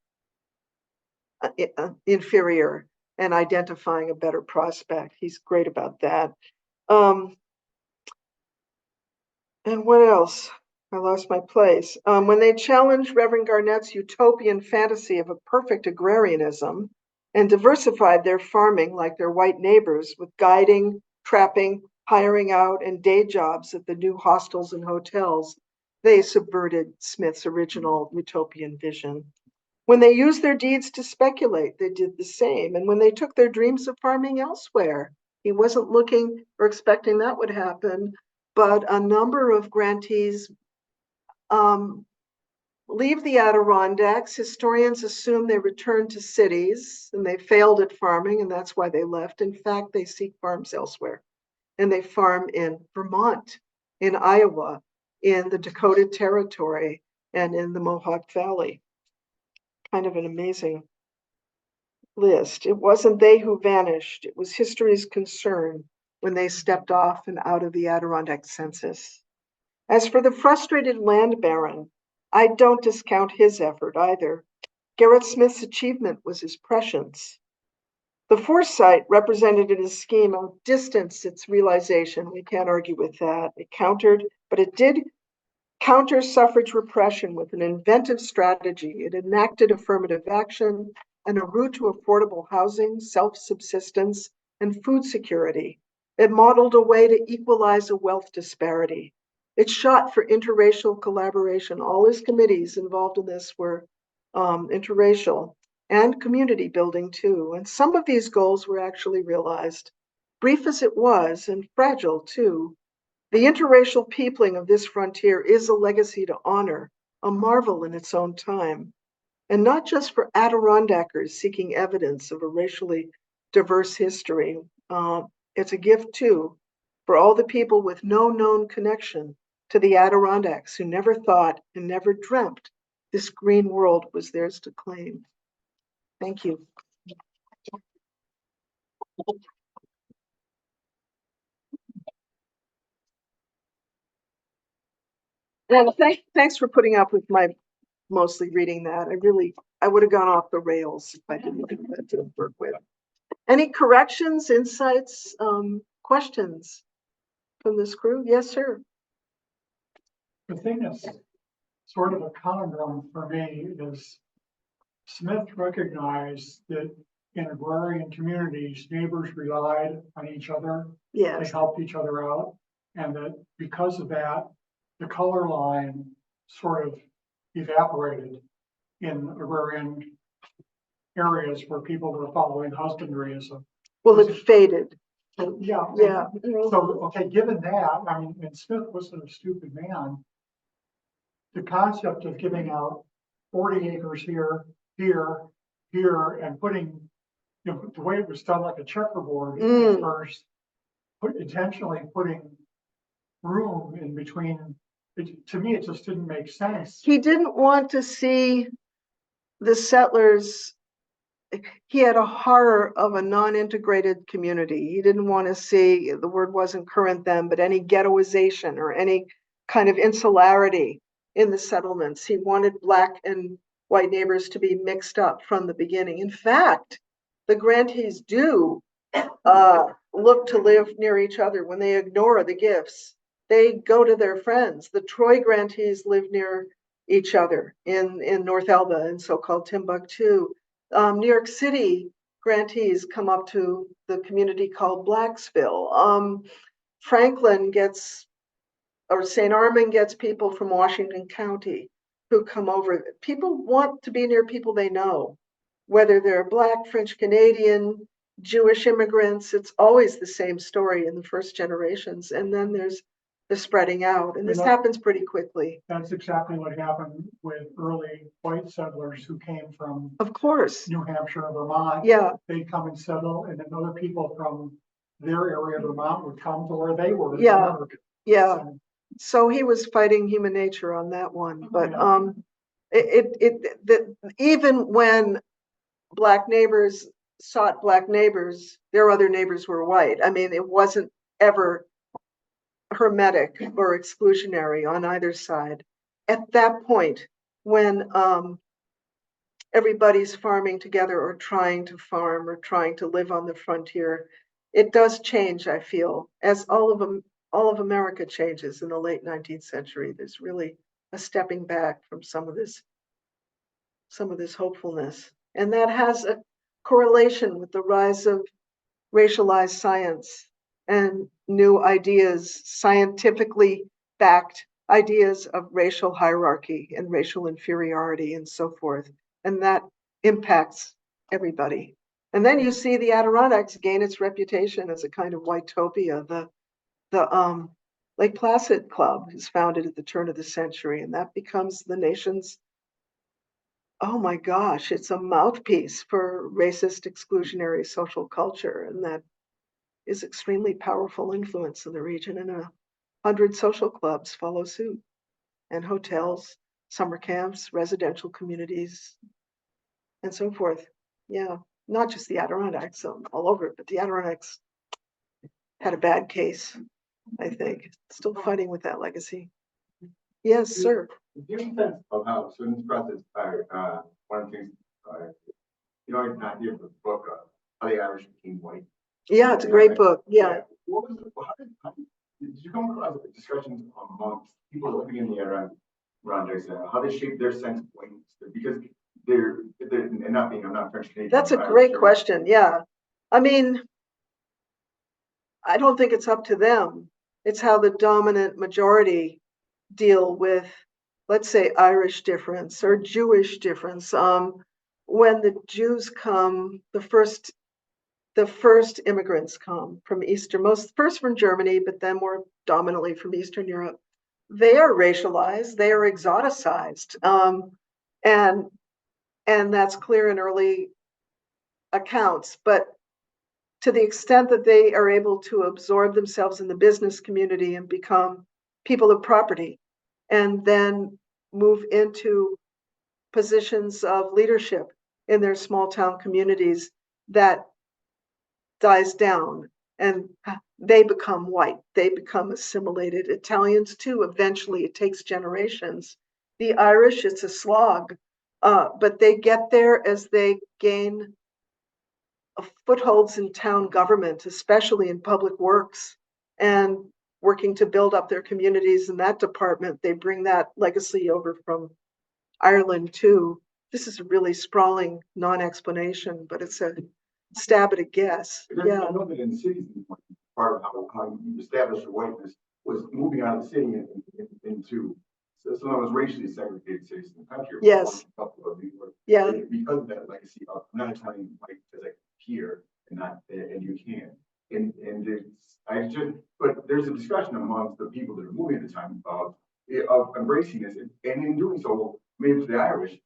inferior, and identifying a better prospect. He's great about that. And what else? I lost my place. When they challenged Reverend Garnett's utopian fantasy of a perfect agrarianism and diversified their farming like their white neighbors with guiding, trapping, hiring out, and day jobs at the new hostels and hotels, they subverted Smith's original utopian vision. When they used their deeds to speculate, they did the same. And when they took their dreams of farming elsewhere, he wasn't looking or expecting that would happen, but a number of grantees leave the Adirondacks. Historians assume they returned to cities and they failed at farming, and that's why they left. In fact, they seek farms elsewhere, and they farm in Vermont, in Iowa, in the Dakota Territory, and in the Mohawk Valley. Kind of an amazing list. It wasn't they who vanished. It was history's concern when they stepped off and out of the Adirondack census. As for the frustrated land baron, I don't discount his effort either. Gerrit Smith's achievement was his prescience. The foresight represented in his scheme outdistanced its realization. We can't argue with that. It did counter suffrage repression with an inventive strategy. It enacted affirmative action and a route to affordable housing, self-subsistence, and food security. It modeled a way to equalize a wealth disparity. It shot for interracial collaboration. All his committees involved in this were interracial, and community building too. And some of these goals were actually realized. Brief as it was, and fragile too, the interracial peopling of this frontier is a legacy to honor, a marvel in its own time. And not just for Adirondackers seeking evidence of a racially diverse history. It's a gift too for all the people with no known connection to the Adirondacks who never thought and never dreamt this green world was theirs to claim. Thank you. Well, thanks for putting up with my mostly reading that. I would have gone off the rails if I didn't have that to work with. Any corrections, insights, questions from this crew? Yes, sir. The thing that's sort of a conundrum for me is Smith recognized that in agrarian communities, neighbors relied on each other. They Yes. helped each other out. And that because of that, the color line sort of evaporated in agrarian areas where people were following husbandry as a. Well, it faded. Yeah. Yeah. So, okay, given that, I mean, and Smith wasn't a stupid man. The concept of giving out 40 acres here, and putting, the way it was done like a checkerboard at first, intentionally putting room in between. To me, it just didn't make sense. He didn't want to see the settlers. He had a horror of a non-integrated community. He didn't want to see, the word wasn't current then, but any ghettoization or any kind of insularity in the settlements. He wanted Black and white neighbors to be mixed up from the beginning. In fact, the grantees do look to live near each other when they ignore the gifts. They go to their friends. The Troy grantees live near each other in North Elba in so-called Timbuctoo. New York City grantees come up to the community called Blacksville. Franklin gets, or St. Armand gets people from Washington County who come over. People want to be near people they know, whether they're Black, French Canadian, Jewish immigrants. It's always the same story in the first generations. And then there's the spreading out. And this happens pretty quickly. That's exactly what happened with early white settlers who came from, of course, New Hampshire and Vermont. Yeah. They'd come and settle, and then other people from their area of Vermont would come to where they were. Yeah. Yeah. So he was fighting human nature on that one. But even when Black neighbors sought Black neighbors, their other neighbors were white. I mean, it wasn't ever hermetic or exclusionary on either side. At that point, when everybody's farming together or trying to farm or trying to live on the frontier, it does change, I feel, as all of America changes in the late 19th century. There's really a stepping back from some of this hopefulness. And that has a correlation with the rise of racialized science and new ideas, scientifically backed ideas of racial hierarchy and racial inferiority and so forth. And that impacts everybody. And then you see the Adirondacks gain its reputation as a kind of whitopia. The Lake Placid Club is founded at the turn of the century, and that becomes the nation's, oh my gosh, it's a mouthpiece for racist, exclusionary social culture. And that is extremely powerful influence in the region. And 100 social clubs follow suit, and hotels, summer camps, residential communities, and so forth. Yeah, not just the Adirondacks, all over it, but the Adirondacks had a bad case, I think. Still fighting with that legacy. Yes, sir. Do you have a sense of how, so in this process, one of the things, an idea of the book, How the Irish Became White. Yeah, it's a great book. Yeah. What was it? Did you come across discussions amongst people living in the Adirondacks, how they shape their sense of whiteness? Because they're and not being, I'm not French Canadian. That's a great question. Yeah. I mean, I don't think it's up to them. It's how the dominant majority deal with, let's say, Irish difference or Jewish difference. When the Jews come, the first immigrants come from first from Germany, but then more dominantly from Eastern Europe. they are racialized, they are exoticized. And that's clear in early accounts. But to the extent that they are able to absorb themselves in the business community and become people of property, and then move into positions of leadership in their small town communities, that dies down and they become white, they become assimilated. Italians too, eventually, it takes generations. The Irish, it's a slog, but they get there as they gain footholds in town government, especially in public works, and working to build up their communities in that department. They bring that legacy over from Ireland too. This is a really sprawling non-explanation, but it's a stab at a guess. Yeah. I know that in cities, part of how you establish your whiteness was moving out of the city into some of those racially segregated cities in the country. Yes. Yeah. Because of that legacy of not Italian white as like here and not and you can. And but there's a discussion amongst the people that are moving at the time of embracing this, and in doing so, maybe the Irish,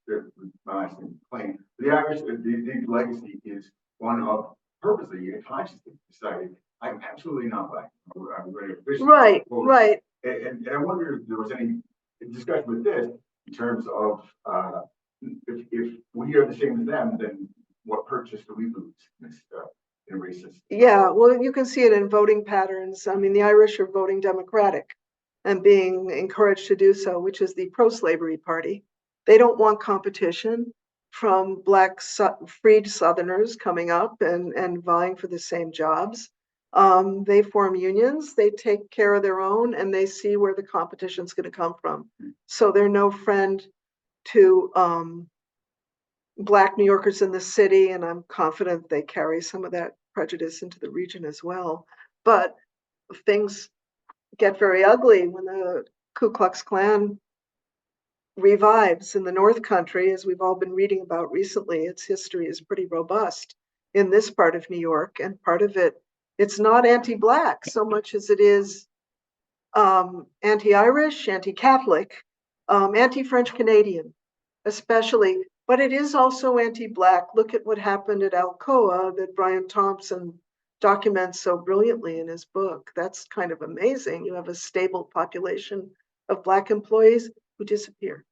my last name plain, the Irish, the legacy is one of purposely and consciously decided, I'm absolutely not black. I'm ready to right, right. And I wonder if there was any discussion with this in terms of if we are the same as them, then what purchase do we lose in racist? Yeah, well, you can see it in voting patterns. I mean, the Irish are voting Democratic and being encouraged to do so, which is the pro-slavery party. They don't want competition from Black freed Southerners coming up and vying for the same jobs. They form unions, they take care of their own, and they see where the competition is going to come from. So they're no friend to Black New Yorkers in the city, and I'm confident they carry some of that prejudice into the region as well. But things get very ugly when the Ku Klux Klan revives in the North Country, as we've all been reading about recently. Its history is pretty robust in this part of New York, and part of it, it's not anti-Black so much as it is anti-Irish, anti-Catholic, anti-French Canadian, especially, but it is also anti-Black. Look at what happened at Alcoa that Brian Thompson documents so brilliantly in his book. That's kind of amazing. You have a stable population of Black employees who disappear.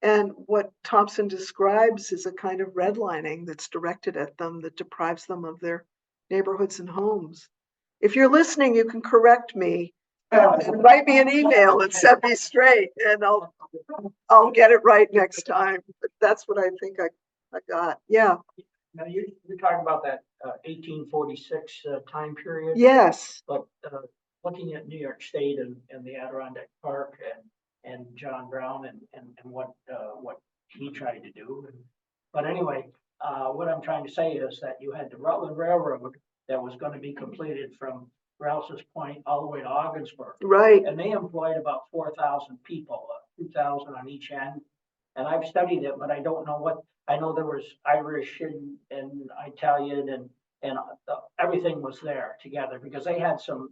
And what Thompson describes is a kind of redlining that's directed at them that deprives them of their neighborhoods and homes. If you're listening, you can correct me and write me an email and set me straight, and I'll get it right next time. But that's what I think I got. Yeah. Now you're talking about that 1846 time period. Yes. But looking at New York State and the Adirondack Park and John Brown and what he tried to do. But anyway, what I'm trying to say is that you had the Rutland Railroad that was going to be completed from Rouse's Point all the way to Ogdensburg. Right. And they employed about 4,000 people, 2,000 on each end. And I've studied it, but I don't know what. I know there was Irish and Italian and everything was there together because they had some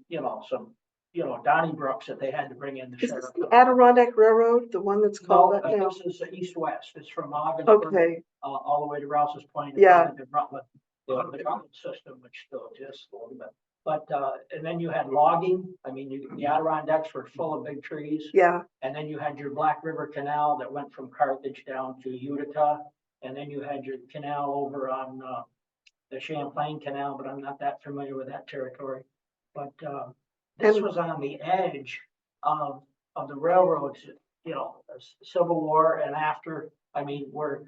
Donnybrooks that they had to bring in. Is this the Adirondack Railroad, the one that's called that now? This is east-west. It's from Ogdensburg all the way to Rouse's Point. Yeah. And Rutland, the Rutland system, which still exists a little bit. But and then you had logging. I mean, the Adirondacks were full of big trees. Yeah. And then you had your Black River Canal that went from Carthage down to Utica. And then you had your canal over on the Champlain Canal, but I'm not that familiar with that territory. But this was on the edge of the railroads, Civil War and after. I mean, where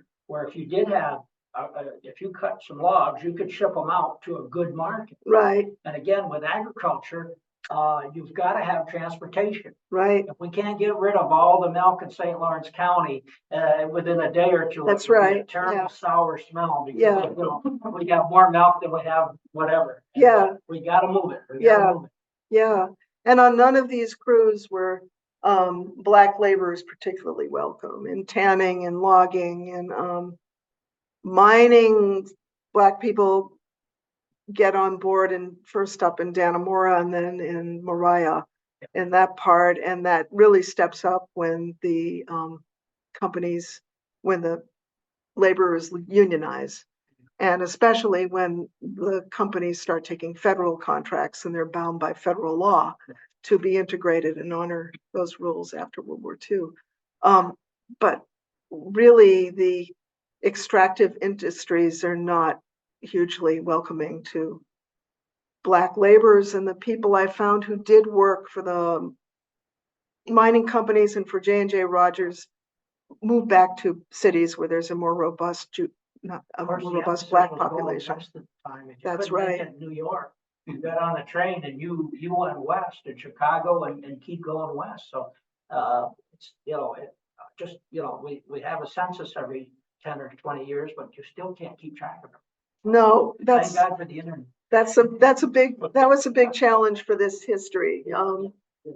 if you did have, if you cut some logs, you could ship them out to a good market. Right. And again, with agriculture, you've got to have transportation. Right. If we can't get rid of all the milk in St. Lawrence County within a day or two, that's right. Terrible sour smell because we got more milk than we have whatever. And we got to move it. Yeah. And on none of these crews were Black laborers particularly welcome. In tanning and logging and mining, Black people get on board and first up in Dannemora and then in Moriah. in that part, and that really steps up when the companies, when the laborers unionize. And especially when the companies start taking federal contracts and they're bound by federal law to be integrated and honor those rules after World War II. But really, the extractive industries are not hugely welcoming to Black laborers, and the people I found who did work for the mining companies and for J&J Rogers moved back to cities where there's a more robust not a Of course, more the robust emphasis Black was going population. west at the time. If you That's couldn't make right. it in New York, you got on the train and you went west to Chicago and keep going west. So, it's, just, we have a census every 10 or 20 years, but you still can't keep track of them. No, Thank God for the internet. that was a big challenge for this history,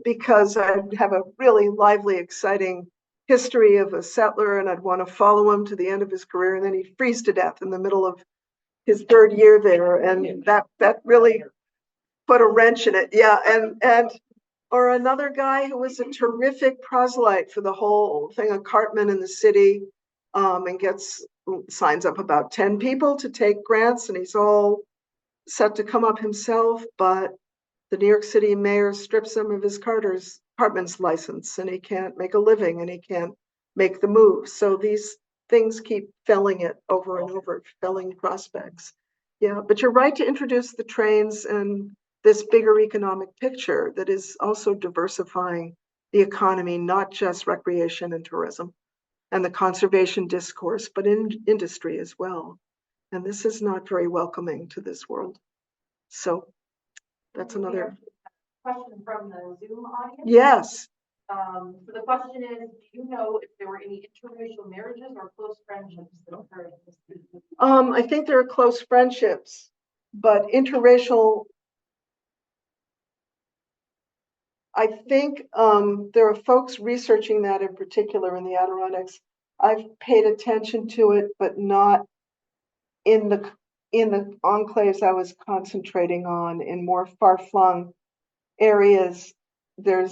because I have a really lively, exciting history of a settler, and I'd want to follow him to the end of his career, and then he'd freeze to death in the middle of his 3rd year there, and that really put a wrench in it. Yeah, and or another guy who was a terrific proselyte for the whole thing, a cartman in the city, and signs up about 10 people to take grants, and he's all set to come up himself, but the New York City mayor strips him of his cartman's license, and he can't make a living, and he can't make the move. So these things keep felling it over and over, felling prospects. Yeah, but you're right to introduce the trains and this bigger economic picture that is also diversifying the economy, not just recreation and tourism and the conservation discourse, but in industry as well. And this is not very welcoming to this world. So that's another Question from the Zoom audience. Yes. So the question is, do you know if there were any interracial marriages or close friendships that occurred in this city? I think there are close friendships, but interracial, I think there are folks researching that in particular in the Adirondacks. I've paid attention to it, but not in the enclaves I was concentrating on. In more far-flung areas, there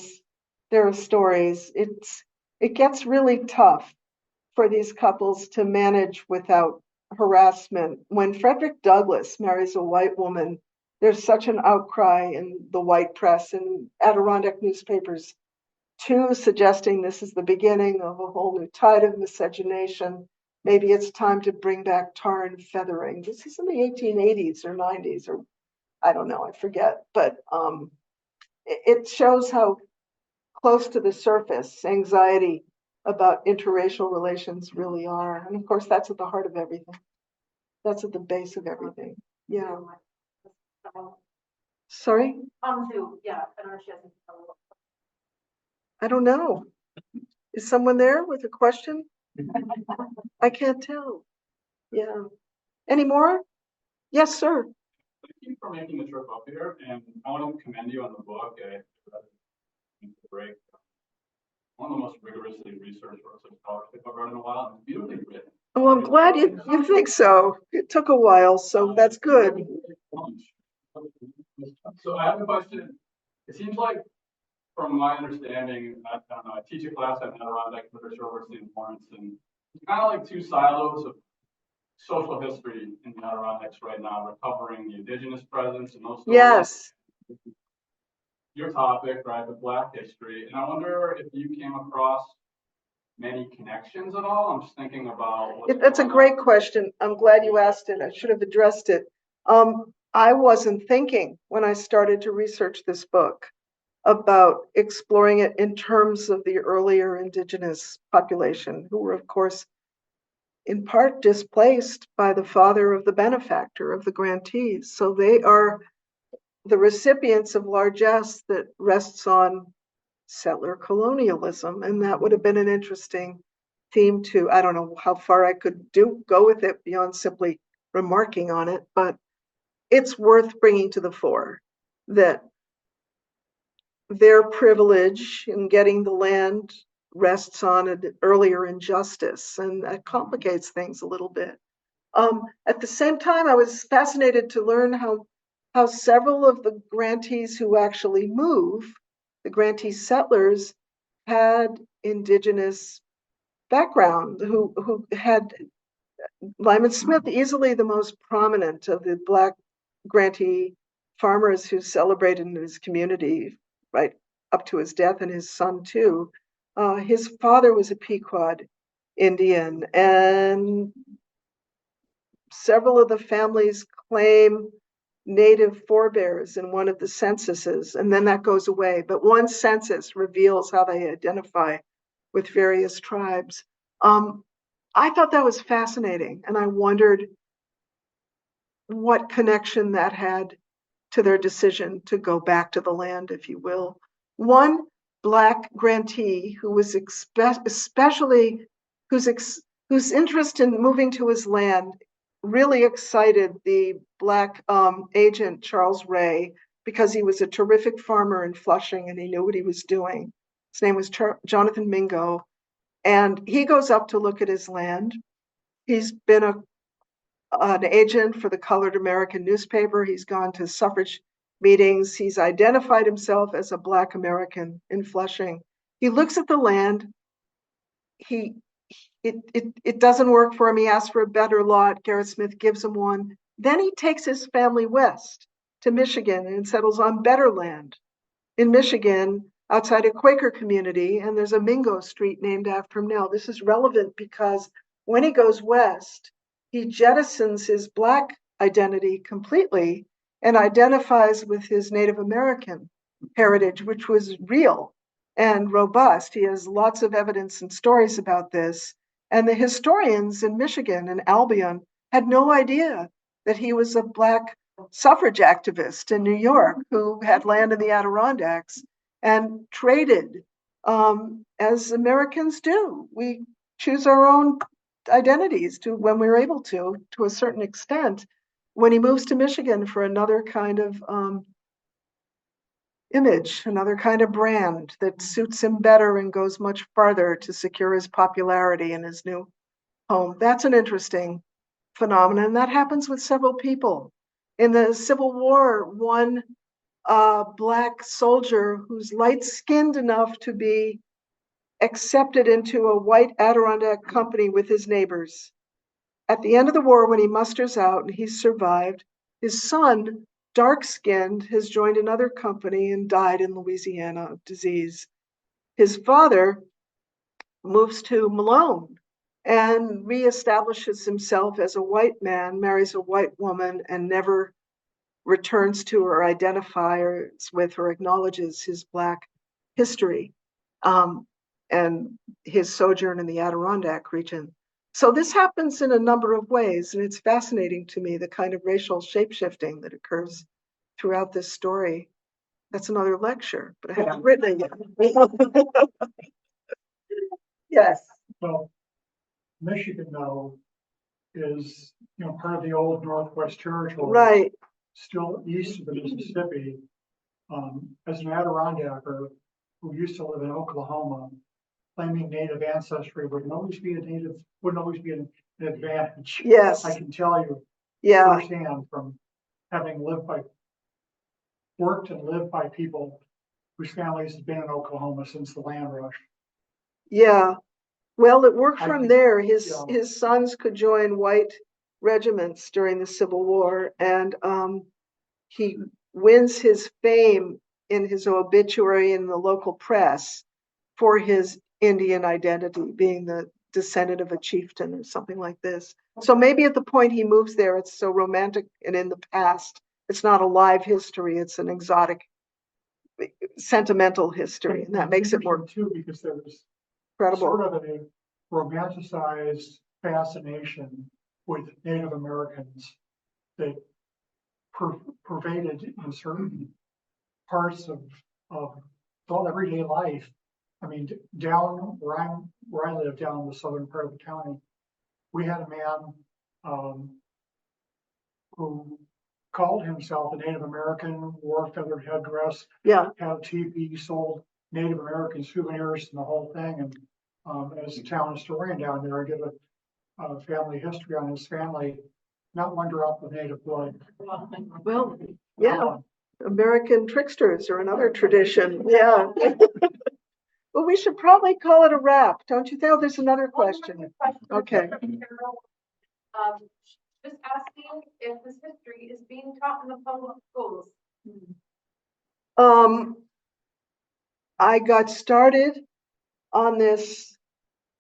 are stories. It gets really tough for these couples to manage without harassment. When Frederick Douglass marries a white woman, there's such an outcry in the white press and Adirondack newspapers too, suggesting this is the beginning of a whole new tide of miscegenation. Maybe it's time to bring back tar and feathering. This is in the 1880s or 90s, or I don't know, I forget. But it shows how close to the surface anxiety about interracial relations really are. And of course, that's at the heart of everything. That's at the base of everything. Yeah. Sorry? Zoom, yeah. I don't know if she has any. I don't know. Is someone there with a question? I can't tell. Yeah. Any more? Yes, sir. Thank you for making the trip up here, and I want to commend you on the book. One of the most rigorously researched works of scholarship I've read in a while. It's beautifully written. Well, I'm glad you think so. It took a while, so that's good. So I have a question. It seems like, from my understanding, I don't know, I teach a class at Adirondack Literature University in Lawrence, and it's kind of like two silos of social history in the Adirondacks right now. We're covering the indigenous presence and those stories. Yes. Your topic, right, the Black history, and I wonder if you came across many connections at all. I'm just thinking about. That's a great question. I'm glad you asked it. I should have addressed it. I wasn't thinking when I started to research this book about exploring it in terms of the earlier indigenous population, who were, of course, in part displaced by the father of the benefactor of the grantees. So they are the recipients of largesse that rests on settler colonialism. And that would have been an interesting theme to, I don't know how far I could go with it beyond simply remarking on it, but it's worth bringing to the fore that their privilege in getting the land rests on an earlier injustice, and that complicates things a little bit. At the same time, I was fascinated to learn how several of the grantees who actually move the grantee settlers had indigenous background, who had Lyman Smith, easily the most prominent of the Black grantee farmers who celebrated in his community right up to his death, and his son too. His father was a Pequot Indian, and several of the families claim native forebears in one of the censuses, and then that goes away. But one census reveals how they identify with various tribes. I thought that was fascinating, and I wondered what connection that had to their decision to go back to the land, if you will. One Black grantee who was especially whose interest in moving to his land really excited the Black agent Charles Ray, because he was a terrific farmer in Flushing and he knew what he was doing. His name was Jonathan Mingo, and he goes up to look at his land. He's been an agent for the Colored American newspaper. He's gone to suffrage meetings. He's identified himself as a Black American in Flushing. He looks at the land. It doesn't work for him. He asks for a better lot. Gerrit Smith gives him one. Then he takes his family west to Michigan and settles on better land in Michigan outside a Quaker community. And there's a Mingo Street named after him now. This is relevant because when he goes west, he jettisons his Black identity completely and identifies with his Native American heritage, which was real and robust. He has lots of evidence and stories about this. And the historians in Michigan and Albion had no idea that he was a Black suffrage activist in New York who had land in the Adirondacks and traded as Americans do. We choose our own identities when we're able to a certain extent. When he moves to Michigan for another kind of image, another kind of brand that suits him better and goes much farther to secure his popularity in his new home. That's an interesting phenomenon. That happens with several people. In the Civil War, one Black soldier who's light-skinned enough to be accepted into a white Adirondack company with his neighbors. At the end of the war, when he musters out and he's survived, his son, dark-skinned, has joined another company and died in Louisiana of disease. His father moves to Malone and reestablishes himself as a white man, marries a white woman, and never returns to or identifies with or acknowledges his Black history and his sojourn in the Adirondack region. So this happens in a number of ways, and it's fascinating to me, the kind of racial shapeshifting that occurs throughout this story. That's another lecture, but I haven't written it yet. Yes. Well, Michigan though is, part of the old Northwest Territory. Right. Still east of the Mississippi. As an Adirondacker who used to live in Oklahoma, claiming Native ancestry wouldn't always be an advantage. Yes. I can tell you Yeah. firsthand from having worked and lived by people whose families have been in Oklahoma since the land rush. Yeah. Well, it worked for him there. His Yeah. sons could join white regiments during the Civil War, and he wins his fame in his obituary in the local press for his Indian identity, being the descendant of a chieftain or something like this. So maybe at the point he moves there, it's so romantic and in the past. It's not a live history, it's an exotic, sentimental history, and that makes it more too, because there was credible. sort of a romanticized fascination with Native Americans that pervaded in certain parts of everyday life. I mean, down where I live, down in the southern part of the county, we had a man who called himself a Native American, wore a feathered headdress, Yeah. had teepee, sold Native American souvenirs and the whole thing. And as a town historian down there, I did a family history on his family, not one drop of native blood. Well, yeah. American tricksters are another tradition. Yeah. Well, we should probably call it a wrap, don't you think? Oh, there's another question. Okay. Just asking if this history is being taught in the public schools. I got started on this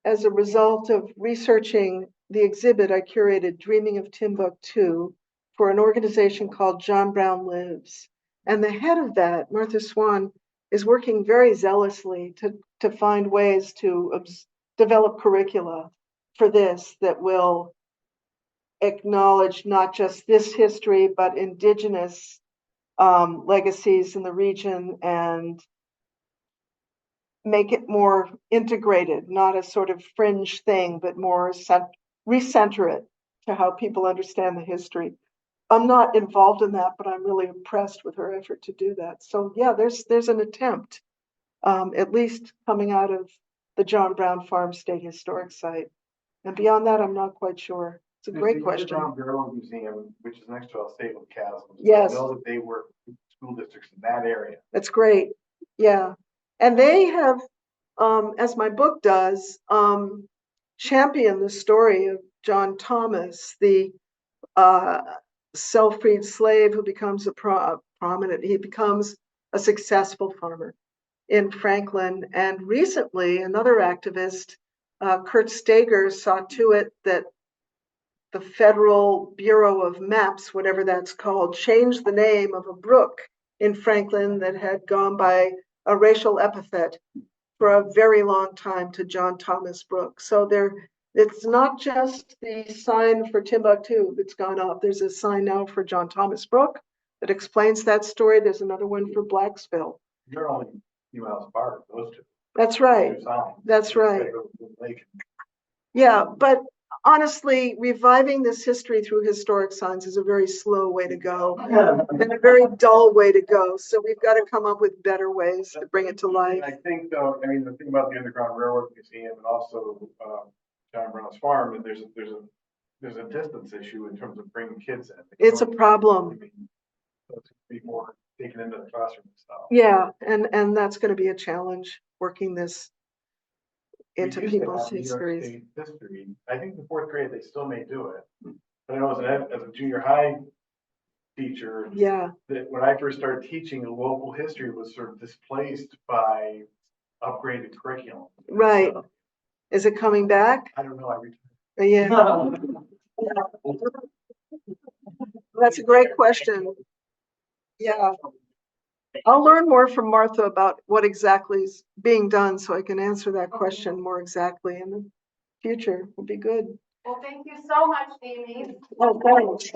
as a result of researching the exhibit I curated, Dreaming of Timbuctoo, for an organization called John Brown Lives. And the head of that, Martha Swan, is working very zealously to find ways to develop curricula for this that will acknowledge not just this history, but indigenous legacies in the region and make it more integrated, not a sort of fringe thing, but more recenter it to how people understand the history. I'm not involved in that, but I'm really impressed with her effort to do that. So yeah, there's an attempt, at least coming out of the John Brown Farm State Historic Site. And beyond that, I'm not quite sure. It's a great question. The Underground Barrel Museum, which is next to El Sable Chasm. Yes. I know that they work with school districts in that area. That's great. Yeah. And they have, as my book does, championed the story of John Thomas, the self-freed slave who becomes he becomes a successful farmer in Franklin. And recently, another activist, Kurt Stager, saw to it that the Federal Bureau of Maps, whatever that's called, changed the name of a brook in Franklin that had gone by a racial epithet for a very long time to John Thomas Brook. So it's not just the sign for Timbuktu that's gone up. There's a sign now for John Thomas Brook that explains that story. There's another one for Blacksville. You're only a few miles apart, those two. That's right. That's right. Yeah, but honestly, reviving this history through historic signs is a very slow way to go and a very dull way to go. So we've got to come up with better ways to bring it to life. I think, though, I mean, the thing about the Underground Railroad Museum and also John Brown's farm, and there's a distance issue in terms of bringing kids in. It's a problem. So it's be more taken into the classroom and stuff. Yeah, and that's going to be a challenge, working this into people's histories. History. I think the fourth grade they still may do it, but I know as a junior high teacher, yeah, that when I first started teaching, local history was sort of displaced by upgraded curriculum. Right. So, is it coming back? I don't know. Yeah. That's a great question. Yeah. I'll learn more from Martha about what exactly is being done so I can answer that question more exactly in the future. Will be good. Well, thank you so much, Amy. Oh, thanks.